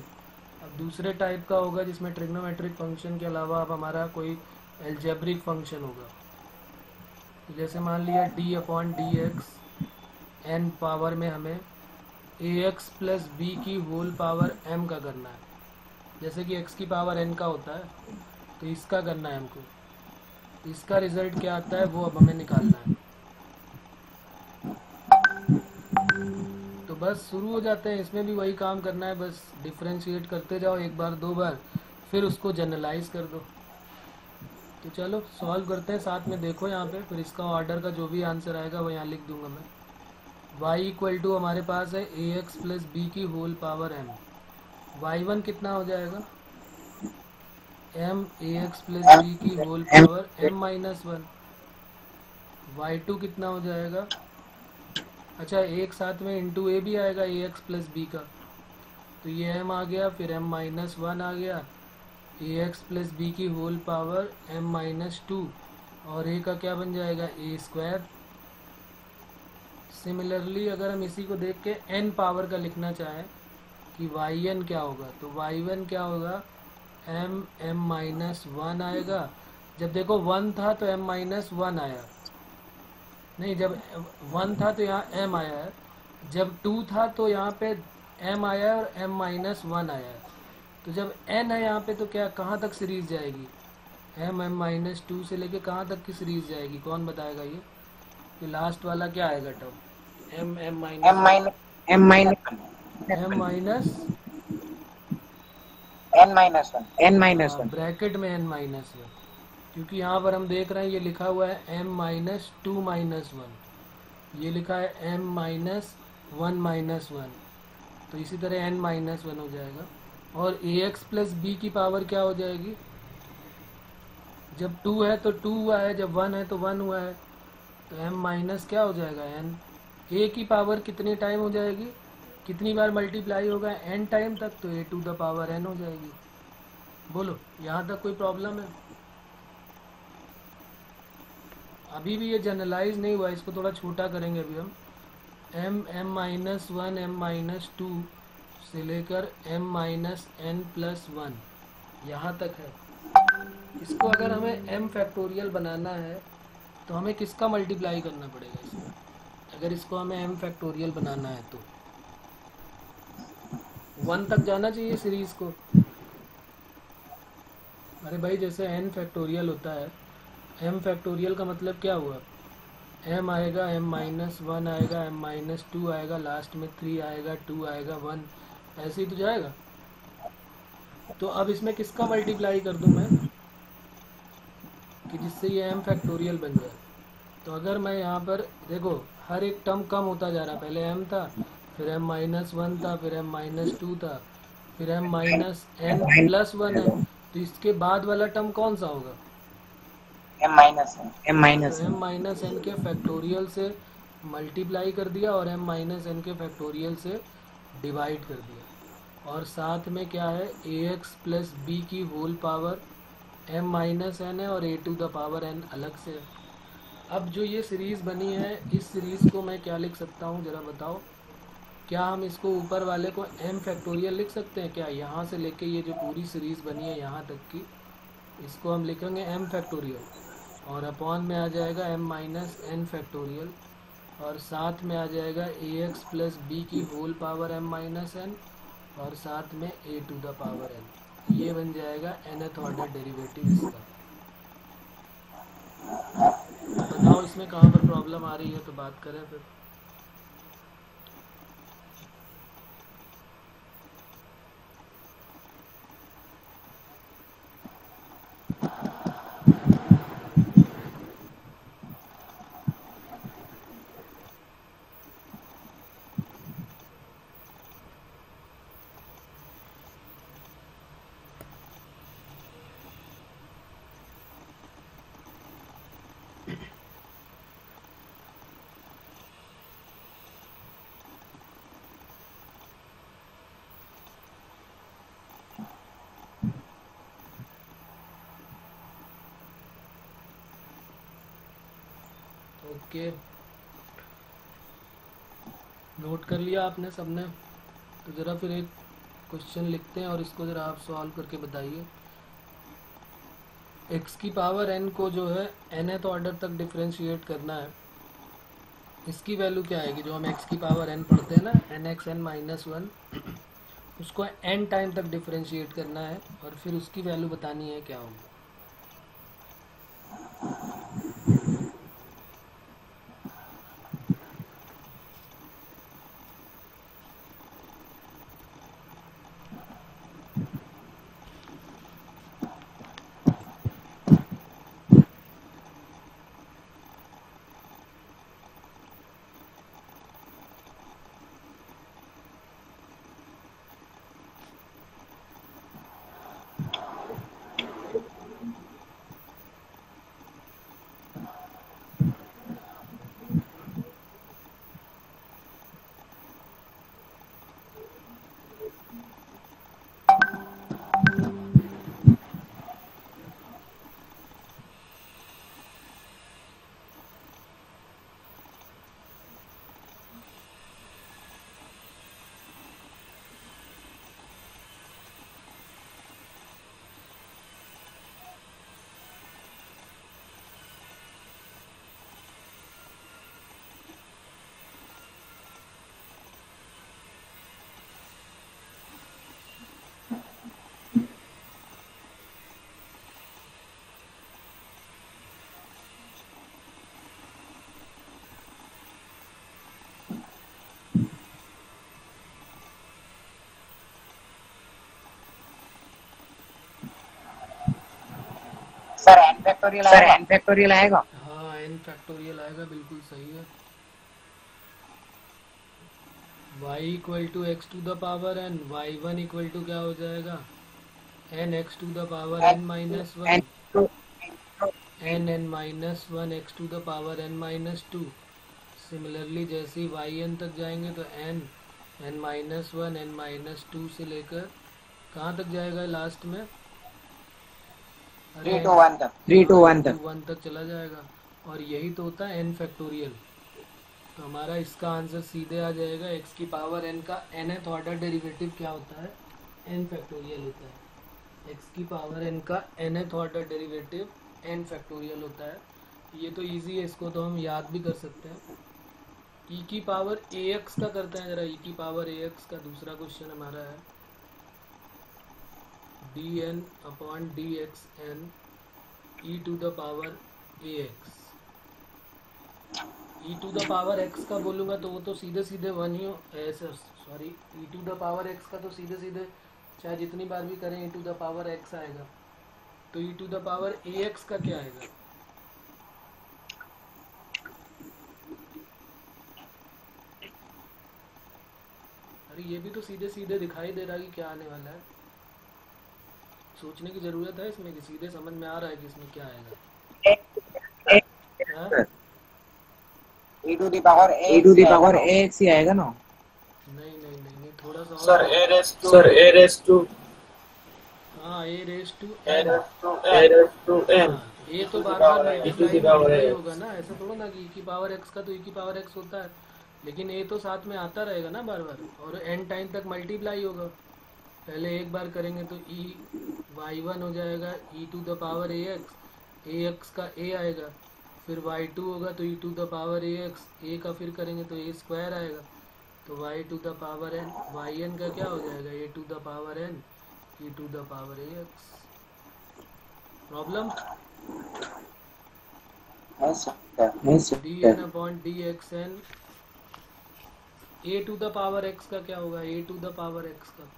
अब दूसरे टाइप का होगा जिसमें ट्रिग्नोमेट्रिक फंक्शन के अलावा अब हमारा कोई एल्जेब्रिक फंक्शन होगा। जैसे मान लिया d upon d x n power में हमें ए एक्स प्लस बी की होल पावर एम का करना है। जैसे कि एक्स की पावर एन का होता है, तो इसका करना है हमको। इसका रिजल्ट क्या आता है वो अब हमें निकालना है। तो बस शुरू हो जाते हैं। इसमें भी वही काम करना है, बस डिफ्रेंशिएट करते जाओ एक बार दो बार, फिर उसको जनरलाइज कर दो। तो चलो सॉल्व करते हैं साथ में। देखो यहाँ पे फिर इसका ऑर्डर का जो भी आंसर आएगा वो यहाँ लिख दूंगा मैं। y इक्वल टू हमारे पास है ए एक्स प्लस बी की होल पावर एम। y1 कितना हो जाएगा, m a x plus b की whole power m minus one. y2 कितना हो जाएगा, अच्छा एक साथ में इंटू ए भी आएगा ए एक्स प्लस बी का, तो ये एम आ गया, फिर एम माइनस वन आ गया, ए एक्स प्लस बी की whole power m minus two, और ए का क्या बन जाएगा ए स्क्वायर। सिमिलरली अगर हम इसी को देख के एन पावर का लिखना चाहें कि वाई एन क्या होगा, तो वाई वन क्या होगा, एम एम माइनस वन आएगा। जब देखो वन था तो एम माइनस वन आया, नहीं जब वन था तो यहाँ एम आया है, जब टू था तो यहाँ पे एम आया है और एम माइनस वन आया है। तो जब एन है यहाँ पे तो क्या कहाँ तक सीरीज जाएगी, एम एम माइनस टू से लेके कहाँ तक की सीरीज जाएगी, कौन बताएगा ये लास्ट वाला क्या आएगा term, m m minus
m minus one
bracket में एन माइनस वन, क्योंकि यहाँ पर हम देख रहे हैं ये लिखा हुआ है m minus two minus one, ये लिखा है m minus one minus one, तो इसी तरह एन माइनस वन हो जाएगा। और ए एक्स प्लस बी की पावर क्या हो जाएगी, जब टू है तो टू हुआ है, जब वन है तो वन हुआ है, तो एम माइनस क्या हो जाएगा एन। ए की पावर कितनी टाइम हो जाएगी, कितनी बार मल्टीप्लाई होगा एन टाइम तक, तो a to the power N हो जाएगी। बोलो यहाँ तक कोई प्रॉब्लम है, अभी भी ये जनरलाइज नहीं हुआ, इसको थोड़ा छोटा करेंगे अभी हम। M m minus one m minus two से लेकर m minus n plus one यहाँ तक है। इसको अगर हमें एम फैक्टोरियल बनाना है तो हमें किसका मल्टीप्लाई करना पड़ेगा इसमें, अगर इसको हमें एम फैक्टोरियल बनाना है तो वन तक जाना चाहिए सीरीज को। अरे भाई जैसे एन फैक्टोरियल होता है, एम फैक्टोरियल का मतलब क्या हुआ, एम आएगा, एम माइनस वन आएगा, एम माइनस टू आएगा, लास्ट में थ्री आएगा, टू आएगा, वन, ऐसे ही तो जाएगा। तो अब इसमें किसका मल्टीप्लाई कर दूं मैं कि जिससे ये एम फैक्टोरियल बन जाए। तो अगर मैं यहाँ पर देखो हर एक टर्म कम होता जा रहा, पहले एम था, फिर एम माइनस वन था, फिर एम माइनस टू था, फिर m minus n plus one है, तो इसके बाद वाला टर्म कौन सा होगा,
एम माइनस
एन के फैक्टोरियल से मल्टीप्लाई कर दिया और एम माइनस एन के फैक्टोरियल से डिवाइड कर दिया, और साथ में क्या है ए एक्स प्लस बी की whole power m minus n है और a to the power n अलग से है। अब जो ये सीरीज़ बनी है, इस सीरीज़ को मैं क्या लिख सकता हूँ ज़रा बताओ, क्या हम इसको ऊपर वाले को एम फैक्टोरियल लिख सकते हैं क्या, यहाँ से लेके ये जो पूरी सीरीज़ बनी है यहाँ तक की, इसको हम लिखेंगे एम फैक्टोरियल, और अपॉन में आ जाएगा एम माइनस एन फैक्टोरियल, और साथ में आ जाएगा ए एक्स प्लस बी की whole power m minus n, और साथ में a to the power n. ये बन जाएगा nth ऑर्डर डेरिवेटिव इसका। बताओ इसमें कहाँ पर प्रॉब्लम आ रही है तो बात करें फिर। ओके, नोट कर लिया आपने सबने, तो ज़रा फिर एक क्वेश्चन लिखते हैं और इसको ज़रा आप सॉल्व करके बताइए। एक्स की पावर एन को जो है nth ऑर्डर तक डिफ्रेंशिएट करना है। इसकी वैल्यू क्या आएगी, जो हम एक्स की पावर एन पढ़ते हैं ना, n x n minus one, उसको एन टाइम तक डिफ्रेंशिएट करना है और फिर उसकी वैल्यू बतानी है क्या होगी।
सर एन फैक्टोरियल आएगा।
हाँ एन फैक्टोरियल आएगा, बिल्कुल सही है। y equal to x to the power n, y one equal to क्या हो जाएगा, n x to the power n minus one, n n minus one x to the power n minus two. Similarly जैसे ही y n तक जाएंगे तो n n minus one n minus two से लेकर कहाँ तक जाएगा लास्ट में, अरे
3 to 1 तक, 3 to 1 तक,
1 तक चला जाएगा। और यही तो होता है एन फैक्टोरियल। तो हमारा इसका आंसर सीधे आ जाएगा, एक्स की पावर एन का nth ऑर्डर डेरिवेटिव क्या होता है, एन फैक्टोरियल होता है। एक्स की पावर एन का nth order derivative n factorial होता है। ये तो इजी है, इसको तो हम याद भी कर सकते हैं। ई की पावर ए एक्स का करते हैं जरा। ई की पावर ए एक्स का दूसरा क्वेश्चन हमारा है d n upon d x n e to the power a x. E to the power x का बोलूँगा तो वो तो सीधे सीधे वन ही ऐसे, sorry, e to the power x का तो सीधे सीधे चाहे जितनी बार भी करें e to the power x आएगा। तो e to the power a x का क्या आएगा, अरे ये भी तो सीधे सीधे दिखाई दे रहा है कि क्या आने वाला है। सोचने की ज़रूरत है इसमें कि सीधे समझ में आ रहा है कि इसमें क्या आएगा। हाँ?
e to the power ax ही आएगा ना।
नहीं नहीं नहीं नहीं, थोड़ा सा
सर
और।
ए रेस टू
हाँ a raise to
a
n.
Raise to n.
हाँ ये तो बार बार मल्टीप्लाई ही होगा ना, ऐसा थोड़ा ना कि ई की पावर एक्स का तो ई की पावर एक्स होता है, लेकिन ए तो साथ में आता रहेगा ना बार बार, और एन टाइम तक मल्टीप्लाई होगा। पहले एक बार करेंगे तो ई वाई वन हो जाएगा e to the power a x का ए आएगा, फिर वाई टू होगा तो e to the power a x, a का फिर करेंगे तो ए स्क्वायर आएगा, तो y to the power n, y n का क्या हो जाएगा a to the power n e to the power a x. Problem d n upon d x n a to the power x का क्या होगा, ए to the power x का।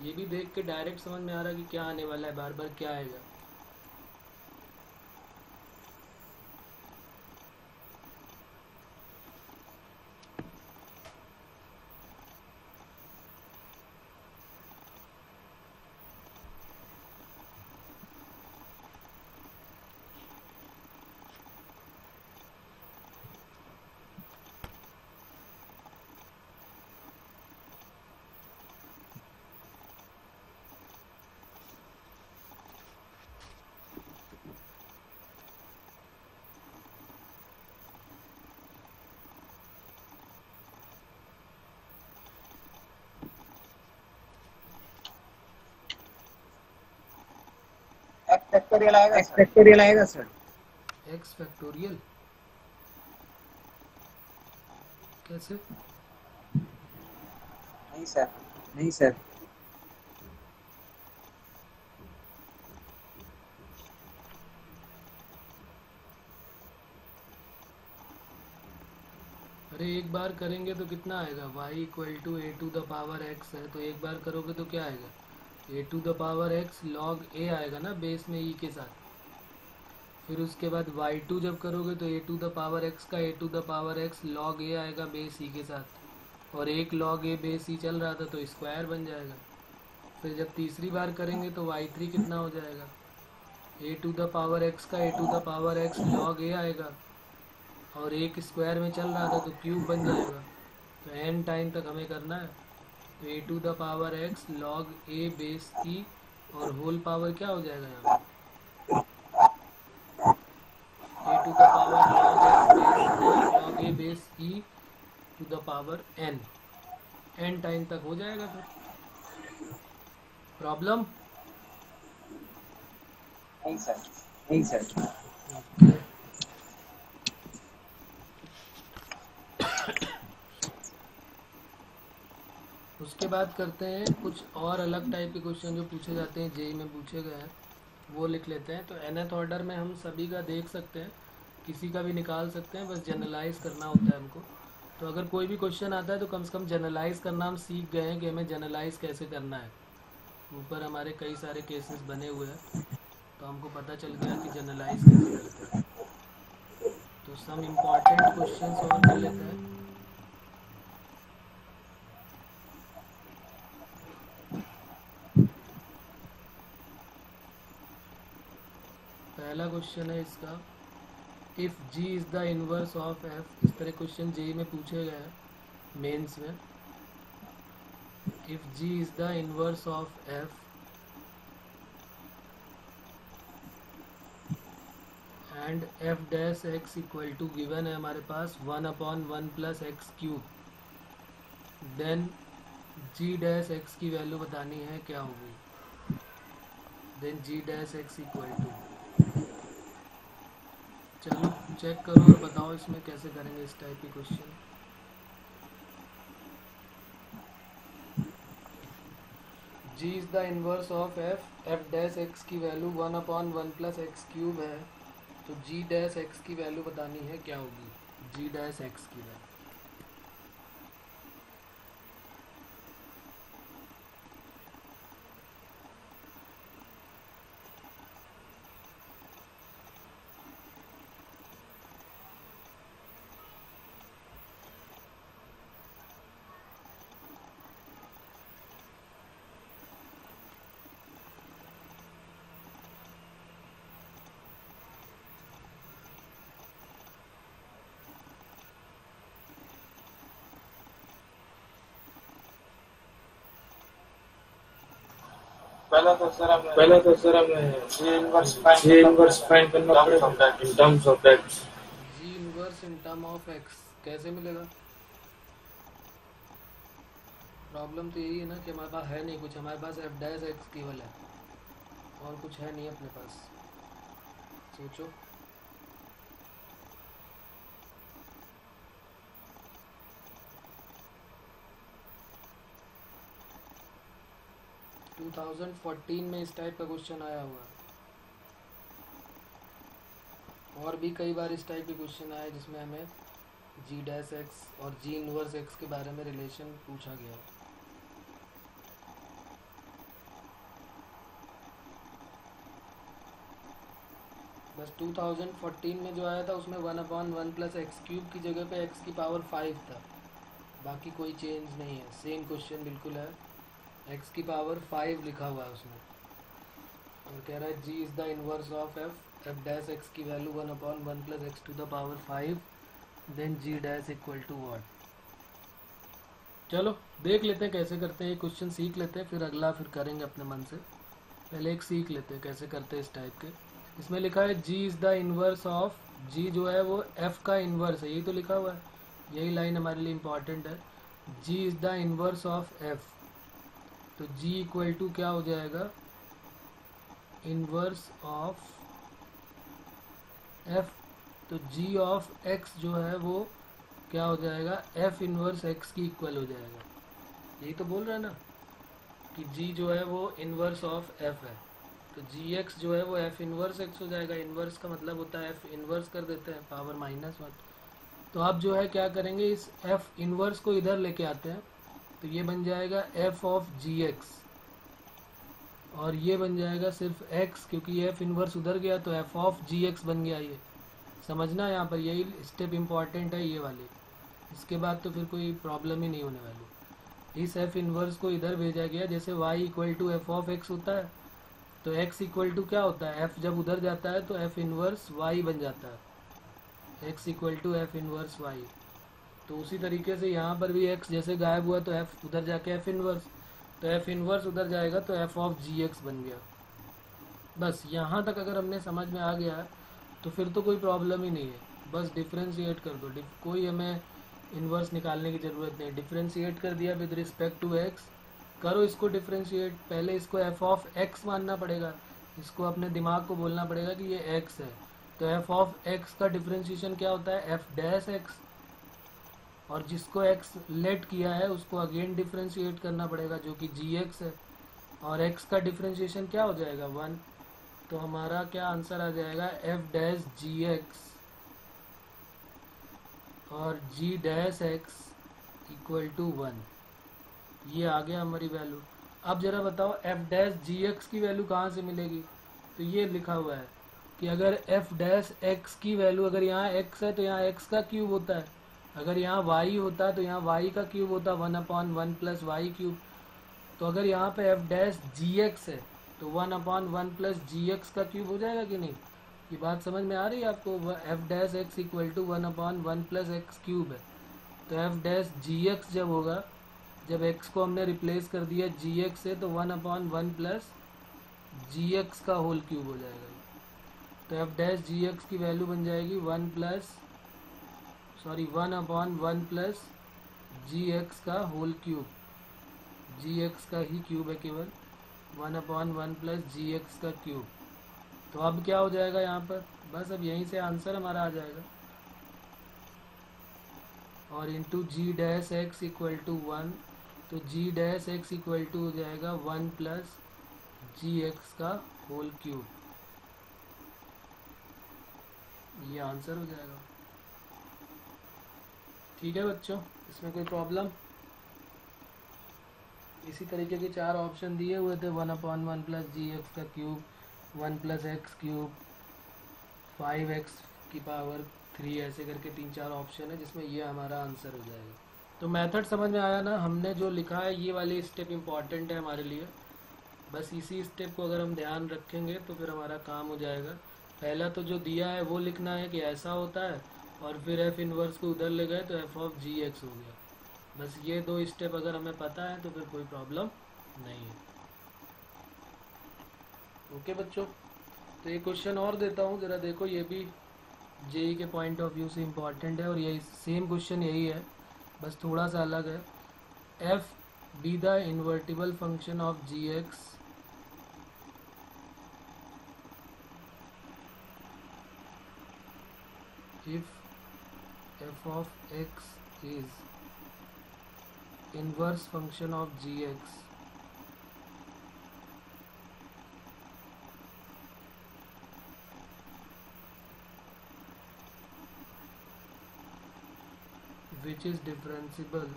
ये भी देख के डायरेक्ट समझ में आ रहा है कि क्या आने वाला है, बार बार क्या आएगा।
फैक्टोरियल आएगा सर।
एक्स फैक्टोरियल कैसे?
नहीं सर, नहीं सर।
अरे एक बार करेंगे तो कितना आएगा? y equal to a to the power x है, तो एक बार करोगे तो क्या आएगा? A to the power x log a आएगा ना बेस में e के साथ। फिर उसके बाद y2 जब करोगे तो a to the power x का a to the power x log a आएगा बेस e के साथ, और एक log a बेस e चल रहा था तो स्क्वायर बन जाएगा। फिर जब तीसरी बार करेंगे तो y3 कितना हो जाएगा? A to the power x का a to the power x log a आएगा, और एक स्क्वायर में चल रहा था तो क्यूब बन जाएगा। तो n टाइम तक हमें करना है, तो a to the power x log a base e और होल पावर क्या हो जाएगा यहाँ पे? A to the power log a base e to the power n time तक हो जाएगा। फिर प्रॉब्लम?
नहीं सर, नहीं सर।
ओके। उसके बाद करते हैं कुछ और अलग टाइप के क्वेश्चन जो पूछे जाते हैं जेई में पूछे गए हैं, वो लिख लेते हैं। तो nth ऑर्डर में हम सभी का देख सकते हैं, किसी का भी निकाल सकते हैं, बस जनरलाइज करना होता है हमको। तो अगर कोई भी क्वेश्चन आता है तो कम से कम जनरलाइज करना हम सीख गए हैं कि हमें जनरलाइज कैसे करना है। ऊपर हमारे कई सारे केसेस बने हुए हैं तो हमको पता चल गया कि जनरलाइज कैसे करते हैं। तो सम इम्पॉर्टेंट क्वेश्चंस और कर लेते हैं। पहला क्वेश्चन है इसका, if g is the inverse of f। इस तरह क्वेश्चन जेई में पूछे गए हैं मेंस में। If g is the inverse of f and f dash x equal to given है हमारे पास 1/1 plus x cube, then g dash x की वैल्यू बतानी है क्या होगी। Then g dash x equal to, चलो चेक करो और बताओ इसमें कैसे करेंगे इस टाइप के question. g is the inverse of f dash x की वैल्यू 1/1 प्लस एक्स क्यूब है, तो g डैश x की वैल्यू बतानी है क्या होगी। g डैश x की वैल्यू,
पहला तो सर हमें जी इनवर्स फाइंड करना पड़ेगा in terms of x।
g inverse in term of x कैसे मिलेगा? प्रॉब्लम तो यही है ना कि हमारे पास है नहीं कुछ, हमारे पास f डैश x केवल है और कुछ है नहीं अपने पास। सोचो, टू 2014 में इस टाइप का क्वेश्चन आया हुआ है, और भी कई बार इस टाइप के क्वेश्चन आए जिसमें हमें g डैश x और g इनवर्स x के बारे में रिलेशन पूछा गया है। बस 2014 में जो आया था उसमें 1/1 प्लस एक्स क्यूब की जगह पे x की पावर 5 था, बाकी कोई चेंज नहीं है, सेम क्वेश्चन बिल्कुल है, x की पावर 5 लिखा हुआ है उसमें, और कह रहा है g is the inverse of f dash x की value 1/1 plus x to the power 5, then g dash equal to what. चलो देख लेते हैं कैसे करते हैं, ये क्वेश्चन सीख लेते हैं, फिर अगला फिर करेंगे अपने मन से। पहले एक सीख लेते हैं कैसे करते हैं इस टाइप के। इसमें लिखा है g is the inverse of, g जो है वो f का इनवर्स है, यही तो लिखा हुआ है, यही लाइन हमारे लिए इम्पॉर्टेंट है। g is the inverse of f, तो g इक्वल टू क्या हो जाएगा, इनवर्स ऑफ एफ, तो जी ऑफ एक्स जो है वो क्या हो जाएगा, एफ इनवर्स एक्स की इक्वल हो जाएगा। यही तो बोल रहा है ना कि जी जो है वो इनवर्स ऑफ एफ है, तो जी एक्स जो है वो एफ इनवर्स एक्स हो जाएगा। इनवर्स का मतलब होता है एफ इनवर्स कर देते हैं पावर -1। तो अब जो है क्या करेंगे, इस एफ इनवर्स को इधर लेके आते हैं, तो ये बन जाएगा एफ ऑफ जी एक्स, और ये बन जाएगा सिर्फ एक्स, क्योंकि एफ इनवर्स उधर गया तो एफ ऑफ जी एक्स बन गया। ये समझना यहाँ पर, यही स्टेप इम्पॉर्टेंट है ये वाले, इसके बाद तो फिर कोई प्रॉब्लम ही नहीं होने वाली। इस एफ इनवर्स को इधर भेजा गया, जैसे y equal to f of x होता है, तो x इक्वल टू क्या होता है, f जब उधर जाता है तो एफ इनवर्स y बन जाता है, x equal to f inverse y। तो उसी तरीके से यहाँ पर भी x जैसे गायब हुआ तो f उधर जाके एफ इनवर्स, तो एफ इनवर्स उधर जाएगा तो एफ ऑफ जी एक्स बन गया। बस यहाँ तक अगर हमने समझ में आ गया तो फिर तो कोई प्रॉब्लम ही नहीं है, बस डिफ्रेंशिएट कर दो। कोई हमें इन्वर्स निकालने की ज़रूरत नहीं, डिफ्रेंशिएट कर दिया विद रिस्पेक्ट टू एक्स। करो इसको डिफ्रेंशिएट, पहले इसको एफ ऑफ एक्स मानना पड़ेगा, इसको अपने दिमाग को बोलना पड़ेगा कि ये एक्स है। तो एफ ऑफ एक्स का डिफ्रेंशिएशन क्या होता है, एफ डैश एक्स, और जिसको एक्स लेट किया है उसको अगेन डिफ्रेंशिएट करना पड़ेगा जो कि जी एक्स है, और एक्स का डिफ्रेंशिएशन क्या हो जाएगा 1। तो हमारा क्या आंसर आ जाएगा, एफ डैश जी एक्स और जी डैश एक्स इक्वल टू 1। ये आ गया हमारी वैल्यू। अब जरा बताओ एफ डैश जी एक्स की वैल्यू कहाँ से मिलेगी, तो ये लिखा हुआ है कि अगर एफ डैश एक्स की वैल्यू, अगर यहाँ एक्स है तो यहाँ एक्स का क्यूब होता है, अगर यहाँ वाई होता तो यहाँ वाई का क्यूब होता 1/1 प्लस वाई क्यूब। तो अगर यहाँ पे एफ डैश जी एक्स है तो 1/1 प्लस जी एक्स का क्यूब हो जाएगा कि नहीं। ये बात समझ में आ रही है आपको, f dash x equal to 1/1 plus x cube है। तो एफ डैश जी एक्स जब होगा, जब एक्स को हमने रिप्लेस कर दिया जी एक्स से, तो 1/1 प्लस जी एक्स का होल क्यूब हो जाएगा। तो एफ डैश जी एक्स की वैल्यू बन जाएगी 1/1 प्लस जी एक्स का होल क्यूब, जी एक्स का ही क्यूब है केवल, 1/1 प्लस जी एक्स का क्यूब। तो अब क्या हो जाएगा यहाँ पर, बस अब यहीं से आंसर हमारा आ जाएगा, और into g dash x equal to 1, तो g dash x equal to हो जाएगा 1 प्लस जी एक्स का होल क्यूब। ये आंसर हो जाएगा। ठीक है बच्चों, इसमें कोई प्रॉब्लम। इसी तरीके के 4 ऑप्शन दिए हुए थे, 1/1 प्लस जी एक्स का cube, 1 plus x cube, 5x की पावर 3, ऐसे करके 3-4 ऑप्शन है जिसमें ये हमारा आंसर हो जाएगा। तो मेथड समझ में आया ना, हमने जो लिखा है ये वाली स्टेप इम्पॉर्टेंट है हमारे लिए, बस इसी स्टेप को अगर हम ध्यान रखेंगे तो फिर हमारा काम हो जाएगा। पहला तो जो दिया है वो लिखना है कि ऐसा होता है, और फिर एफ इनवर्स को उधर ले गए तो एफ ऑफ जी एक्स हो गया। बस ये 2 स्टेप अगर हमें पता है तो फिर कोई प्रॉब्लम नहीं है। ओके बच्चों, तो ये क्वेश्चन और देता हूँ, ज़रा देखो, ये भी जेई के पॉइंट ऑफ व्यू से इम्पॉर्टेंट है, और यही सेम क्वेश्चन यही है, बस थोड़ा सा अलग है। F be the invertible function of g x if f of x is inverse function of g x which is differentiable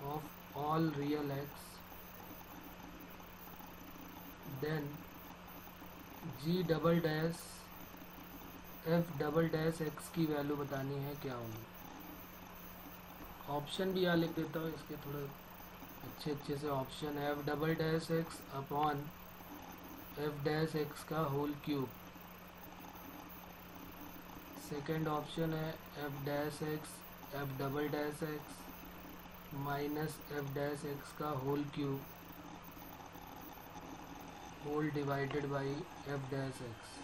of all real x, then g double dash f double dash x की value बतानी है क्या होगी। Option भी यहाँ लिख देता हूँ, इसके थोड़े अच्छे से ऑप्शन है, f double dash x upon f dash x का होल क्यूब। सेकेंड ऑप्शन है f dash x f double dash x minus f dash x का whole cube whole divided by f dash x.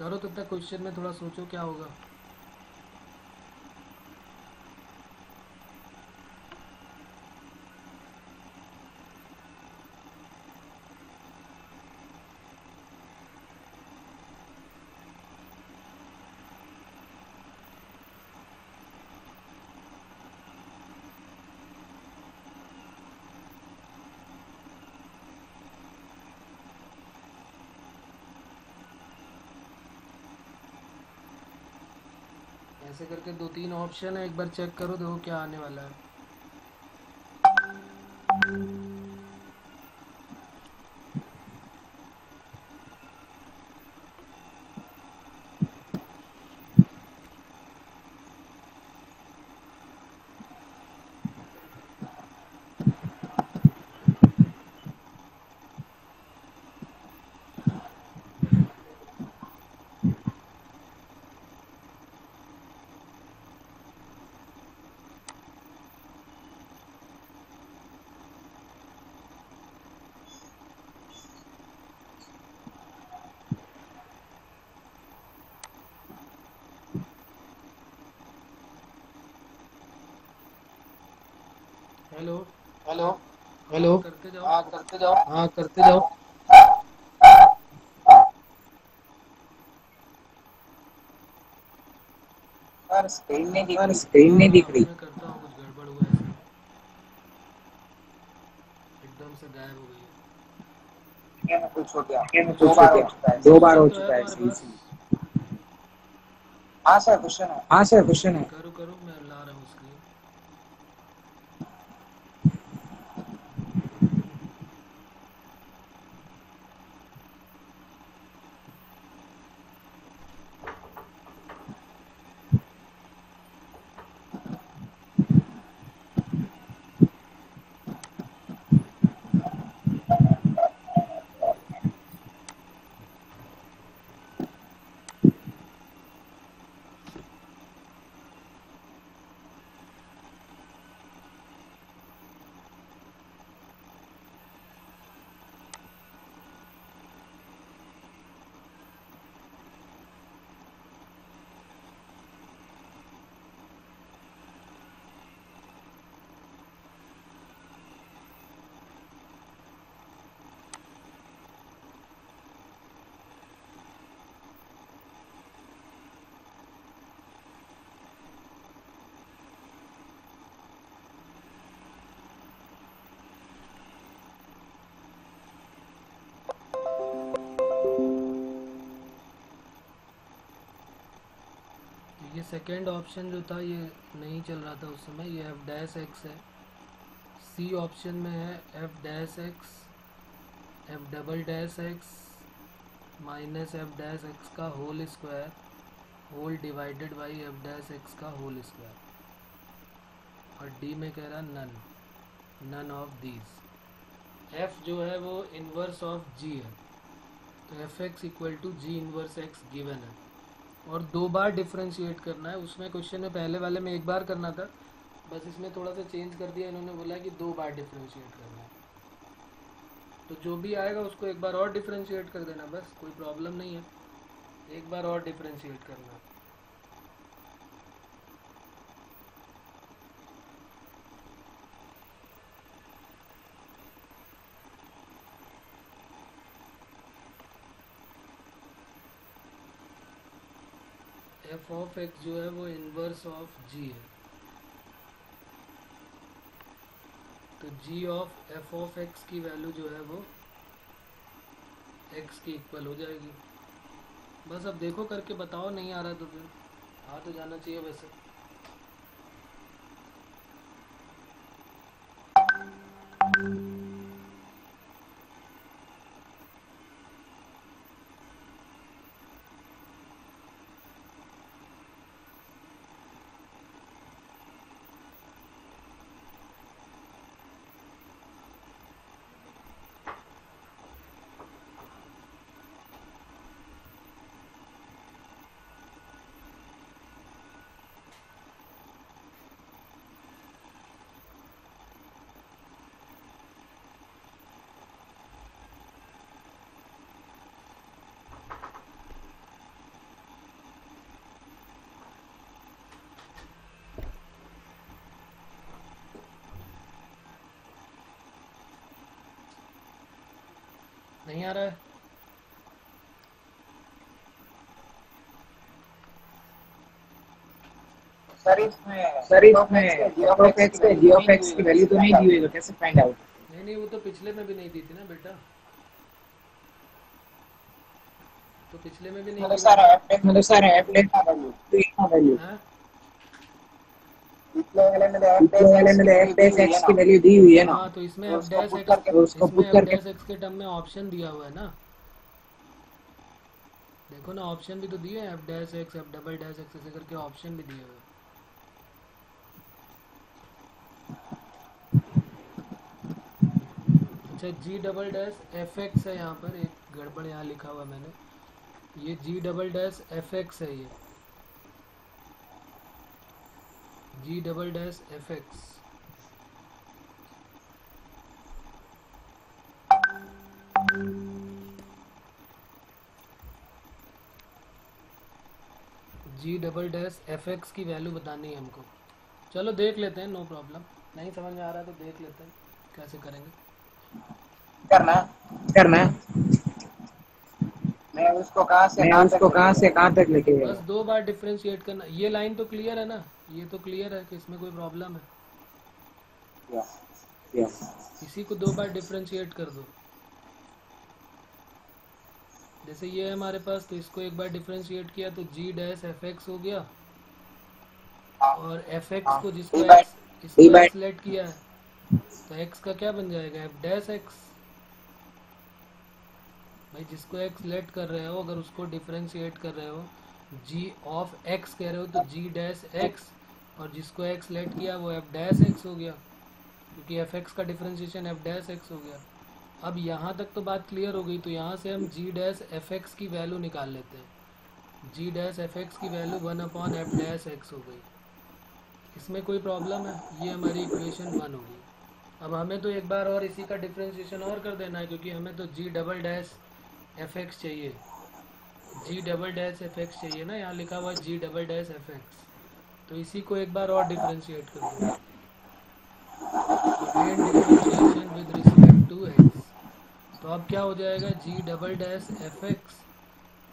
करो तब तक question में थोड़ा सोचो क्या होगा। ऐसे करके 2-3 ऑप्शन है, एक बार चेक करो देखो क्या आने वाला है। हेलो
हेलो
हेलो,
करते जाओ।
हाँ करते जाओ।
हाँ करते जाओ।
पर स्क्रीन नहीं दिख रही।
मैं करता हूँ, कुछ गड़बड़ हुआ है इसमें, एकदम से गायब हो गई है।
मैं कुछ हो गया, दो बार हो चुका है,
क्वेश्चन तो है तुम्हारे पास?
हाँ सर क्वेश्चन है।
करो करो, मैं ला रहा हूँ स्क्रीन। ये सेकंड ऑप्शन जो था ये नहीं चल रहा था उस समय, ये एफ डैश एक्स है। सी ऑप्शन में है f dash x, f double dash x minus f dash x का whole square whole divided by f dash x का होल स्क्वायर। और डी में कह रहा नन ऑफ दीज। एफ जो है वो इन्वर्स ऑफ जी है, तो f x equal to g inverse x given है, और 2 बार डिफ्रेंशिएट करना है। उसमें क्वेश्चन में पहले वाले में 1 बार करना था, बस इसमें थोड़ा सा चेंज कर दिया इन्होंने, बोला है कि 2 बार डिफ्रेंशिएट करना है। तो जो भी आएगा उसको 1 बार और डिफ्रेंशिएट कर देना, बस कोई प्रॉब्लम नहीं है, 1 बार और डिफ्रेंशिएट करना। एफ ऑफ एक्स जो है वो इन्वर्स ऑफ जी है, तो जी ऑफ एफ ऑफ एक्स की वैल्यू जो है वो एक्स की इक्वल हो जाएगी। बस अब देखो करके बताओ, नहीं आ रहा तो फिर आ तो जाना चाहिए वैसे। नहीं आ रहा है?
सर इसमें f(x) पे g(x) की वैल्यू तो नहीं दी हुई, तो कैसे फाइंड आउट?
नहीं वो तो पिछले में भी नहीं दी थी ना बेटा, तो पिछले में भी नहीं
मतलब
दी
सर
हुई।
f(x) का वैल्यू
हाँ
पिछले वाले में f(x) की वैल्यू दी हुई है ना,
हाँ, तो इसमें
तो
एफ
उसको
डैश
पुट
एक्स,
करके
इसमें एफ डैश एक्स के टर्म में ऑप्शन दिया हुआ है ना, देखो ना ऑप्शन भी तो दिए हैं, F dash x, f double dash x ऐसे करके ऑप्शन भी दिए हुए हैं। अच्छा जी डबल डैश एफ एक्स है, यहाँ पर एक गड़बड़ यहाँ लिखा हुआ मैंने, ये जी डबल डैश एफ एक्स है, ये जी डबल डैश एफ एक्स। जी डबल डैश एफ एक्स की वैल्यू बतानी है हमको। चलो देख लेते हैं, नो प्रॉब्लम, नहीं समझ में आ रहा है तो देख लेते हैं कैसे करेंगे।
करना मैं उसको कहाँ से कहाँ तक लेके
बस
गया?
2 बार डिफ्रेंशिएट करना। ये लाइन तो क्लियर है ना, ये तो क्लियर है कि इसमें कोई प्रॉब्लम है? इसी को 2 बार डिफ्रेंशिएट कर दो। जैसे ये है हमारे पास, तो इसको एक बार डिफ्रेंशिएट किया तो जी डैश एफ एक्स हो गया, और एफ एक्स को जिसको एक्स, इसको एक्स लेट किया है, तो एक्स का क्या बन जाएगा, एफ डैश एक्स। भाई जिसको एक्स लेट कर रहे हो, अगर उसको डिफ्रेंशिएट कर रहे हो, जी ऑफ एक्स कह रहे हो, तो जी डैश एक्स, और जिसको एक्स लेट किया वो एफ डैश एक्स हो गया, क्योंकि एफ एक्स का डिफ्रेंशिएशन एफ डैश एक्स हो गया। अब यहाँ तक तो बात क्लियर हो गई, तो यहाँ से हम जी डैश एफ एक्स की वैल्यू निकाल लेते हैं। जी डैश एफ एक्स की वैल्यू 1/f डैश एक्स हो गई। इसमें कोई प्रॉब्लम है? ये हमारी इक्वेशन 1 होगी। अब हमें तो एक बार और इसी का डिफ्रेंशिएशन और कर देना है, क्योंकि हमें तो g double dash f x चाहिए, g double dash f x चाहिए ना, यहाँ लिखा हुआ है g double dash f x, तो इसी को एक बार और डिफ्रेंशिएट कर दो। Again differentiation with respect to x, तो अब क्या हो जाएगा, g double dash f x,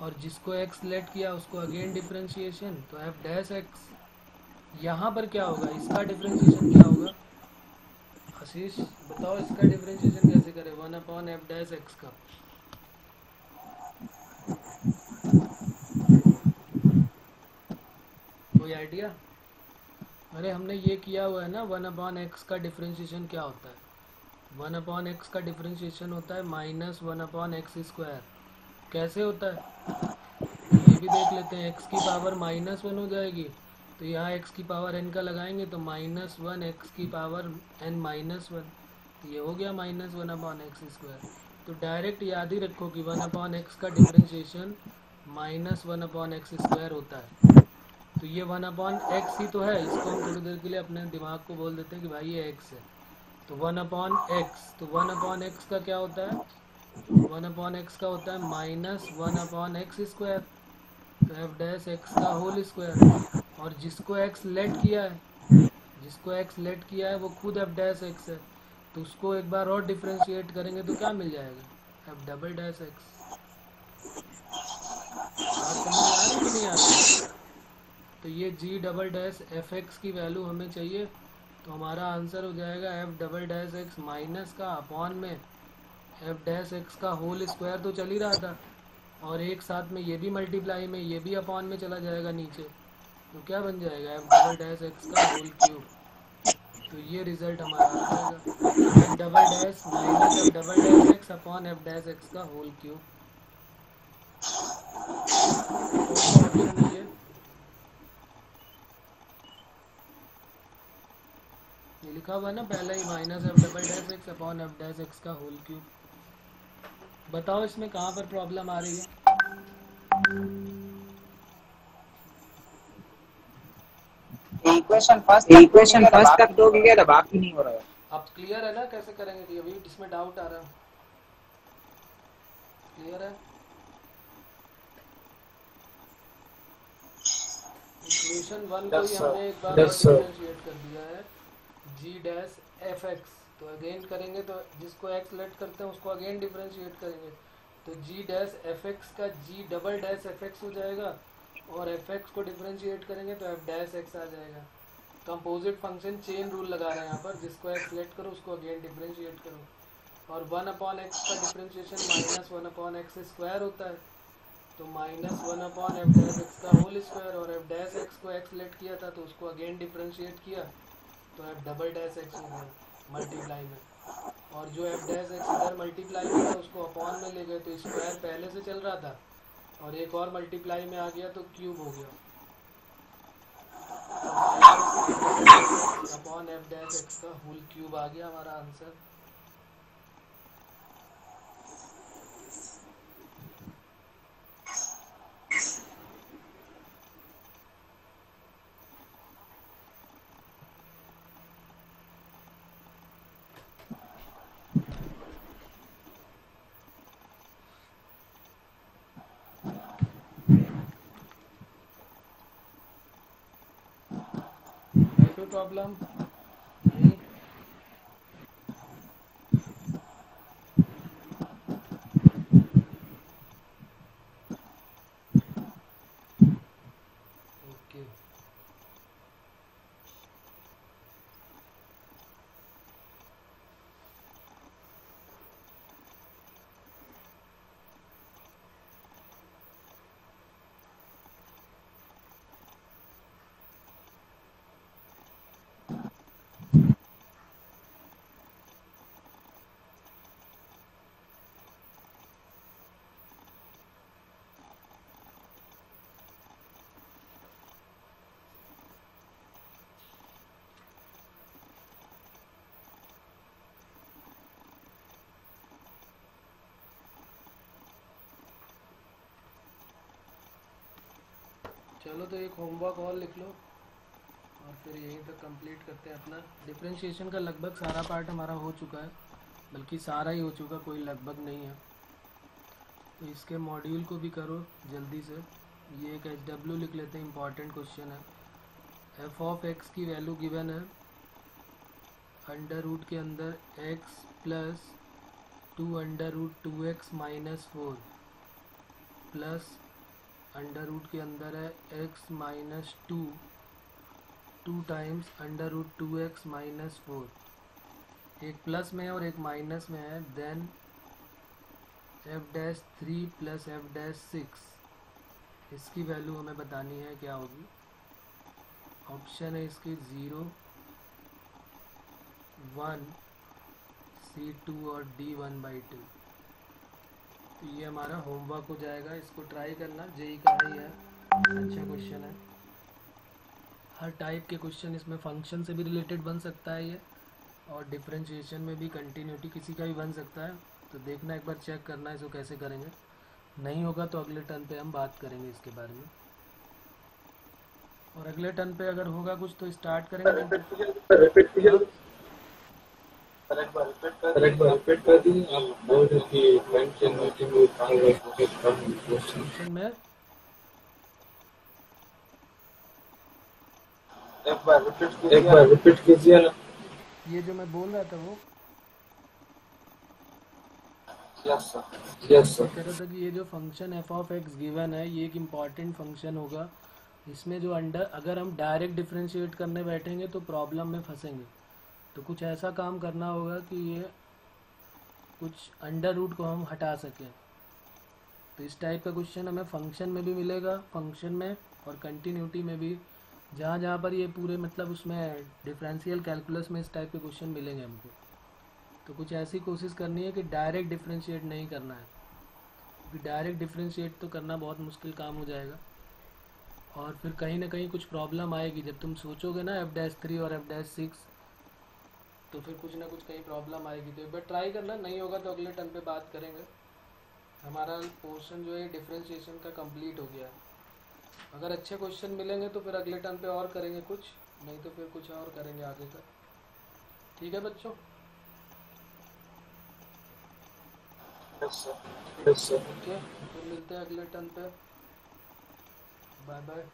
और जिसको एक्स लेट किया उसको अगेन डिफ्रेंशिएशन, तो एफ डैश एक्स। यहाँ पर क्या होगा, इसका डिफ्रेंशिएशन क्या होगा? आशीष बताओ, इसका डिफ्रेंशिएशन कैसे करें 1/f डैश एक्स का? कोई आइडिया? अरे हमने ये किया हुआ है ना, 1/x का डिफ्रेंशिएशन क्या होता है? 1/x का डिफ्रेंशिएशन होता है -1/x²। कैसे होता है ये भी देख लेते हैं। x की पावर -1 हो जाएगी, तो यहाँ x की पावर n का लगाएंगे तो -1 x की पावर n-1, तो ये हो गया -1/x²। तो डायरेक्ट याद ही रखो कि 1/x का डिफ्रेंशिएशन -1/x² होता है। तो ये 1/x ही तो है, इसको हम थोड़ी देर के लिए अपने दिमाग को बोल देते हैं कि भाई ये x है, तो 1/x, तो 1/x का क्या होता है, 1/x का होता है -1/x², तो एफ डैश एक्स का होल स्क्वायर। और जिसको x लेट किया है, जिसको x लेट किया है वो खुद एफ डैश एक्स है, तो उसको एक बार और डिफ्रेंशिएट करेंगे तो क्या मिल जाएगा, एफ डबल डैश एक्स। बात समझ में आ रही कि नहीं आ रही? तो ये जी डबल डैश एफ एक्स की वैल्यू हमें चाहिए, तो हमारा आंसर हो जाएगा F double dash x minus का अपॉन में एफ डैश एक्स का होल स्क्वायर, तो चल ही रहा था, और एक साथ में ये भी मल्टीप्लाई में ये भी अपॉन में चला जाएगा नीचे, तो क्या बन जाएगा, एफ डबल डैश एक्स का होल क्यूब। तो ये रिजल्ट हमारा आ जाएगा, F double dash minus f double dash x upon f dash x का होल क्यूब। कौन सा ऑप्शन है ये लिखा हुआ है ना पहले ही, minus f double dash x upon f dash x का होल क्यूब। बताओ इसमें कहाँ पर प्रॉब्लम आ रही है?
इक्वेशन फर्स्ट तक तो गया था, बाकी नहीं हो रहा है।
अब क्लियर है ना कैसे करेंगे? कि अभी इसमें डाउट आ रहा है? क्लियर है? इक्वेशन 1 को ही हमने एक बार डिफरेंशिएट कर दिया है, जी डैश एफ एक्स, तो अगेन करेंगे तो जिसको एक्स लेट करते हैं उसको अगेन डिफरेंशिएट करेंगे, तो जी डैश एफ एक्स का जी डबल डैश एफ एक्स हो जाएगा, और एफ एक्स को डिफ्रेंशिएट करेंगे तो एफ डैश एक्स आ जाएगा। कंपोजिट फंक्शन चेन रूल लगा रहे हैं यहाँ पर, जिसको एक्स सेलेक्ट करो उसको अगेन डिफ्रेंशिएट करो, और 1/x का डिफ्रेंशिएशन -1/x स्क्वायर होता है, तो -1/f डैश एक्स का होल स्क्वायर, और एफ डैश एक्स को एक्स सेलेक्ट किया था तो उसको अगेन डिफ्रेंशिएट किया तो एफ डबल डैश एक्स हो गया मल्टीप्लाई में, और जो एफ डैश एक्स इधर मल्टीप्लाई में था उसको अपॉन में ले गए तो स्क्वायर पहले से चल रहा था और एक और मल्टीप्लाई में आ गया तो क्यूब हो गया, अपॉन एफ डैश एक्स का होल क्यूब आ गया हमारा आंसर। कोई प्रॉब्लम नहीं? ओके, चलो तो एक होमवर्क और लिख लो और फिर यहीं तक कंप्लीट करते हैं अपना। डिफरेंशिएशन का लगभग सारा पार्ट हमारा हो चुका है, बल्कि सारा ही हो चुका, कोई लगभग नहीं है। तो इसके मॉड्यूल को भी करो जल्दी से। ये एक HW लिख लेते हैं, इंपॉर्टेंट क्वेश्चन है। एफ ऑफ एक्स की वैल्यू गिवन है अंडर रूट के अंदर x plus 2√2x minus 4 plus under root के अंदर है x minus 2 times √2x minus 4। एक प्लस में और एक माइनस में है। देन f'3 प्लस f'6, इसकी वैल्यू हमें बतानी है क्या होगी। ऑप्शन है इसकी 0, 1, C2 और D 1/2। तो ये हमारा होमवर्क हो जाएगा, इसको ट्राई करना। जेई का ही है, अच्छा क्वेश्चन है। हर टाइप के क्वेश्चन इसमें फंक्शन से भी रिलेटेड बन सकता है ये, और डिफरेंशिएशन में भी, कंटिन्यूटी किसी का भी बन सकता है। तो देखना, एक बार चेक करना इसको कैसे करेंगे। नहीं होगा तो अगले टर्न पे हम बात करेंगे इसके बारे में, और अगले टर्न पे अगर होगा कुछ तो स्टार्ट करेंगे।
एक बार रिपीट कर दी। आप बोल रहे कि फंक्शन मीटिंग में
फंक्शन में
एक बार रिपीट कीजिए ना।
ये जो मैं बोल रहा था वो
यस सर
कह रहा था कि ये जो function F of x given है ये एक इम्पॉर्टेंट फंक्शन होगा। इसमें जो अगर हम डायरेक्ट डिफरेंशिएट करने बैठेंगे तो प्रॉब्लम में फंसेंगे। तो कुछ ऐसा काम करना होगा कि ये कुछ अंडर रूट को हम हटा सकें। तो इस टाइप का क्वेश्चन हमें फंक्शन में भी मिलेगा, फंक्शन में और कंटिन्यूटी में भी, जहाँ जहाँ पर ये पूरे मतलब उसमें डिफरेंशियल कैलकुलस में इस टाइप के क्वेश्चन मिलेंगे हमको। तो कुछ ऐसी कोशिश करनी है कि डायरेक्ट डिफरेंशिएट नहीं करना है, क्योंकि डायरेक्ट डिफरेंशिएट तो करना बहुत मुश्किल काम हो जाएगा, और फिर कहीं ना कहीं कुछ प्रॉब्लम आएगी जब तुम सोचोगे ना f'3 और f'6, तो फिर कुछ ना कुछ कहीं प्रॉब्लम आएगी। तो एक बार ट्राई करना, नहीं होगा तो अगले टर्न पे बात करेंगे। हमारा पोर्शन जो है डिफरेंशिएशन का कंप्लीट हो गया। अगर अच्छे क्वेश्चन मिलेंगे तो फिर अगले टर्न पे और करेंगे कुछ, नहीं तो फिर कुछ और करेंगे आगे का। ठीक है बच्चों?
यस सर
ओके, फिर मिलते हैं अगले टर्न पे। Bye bye.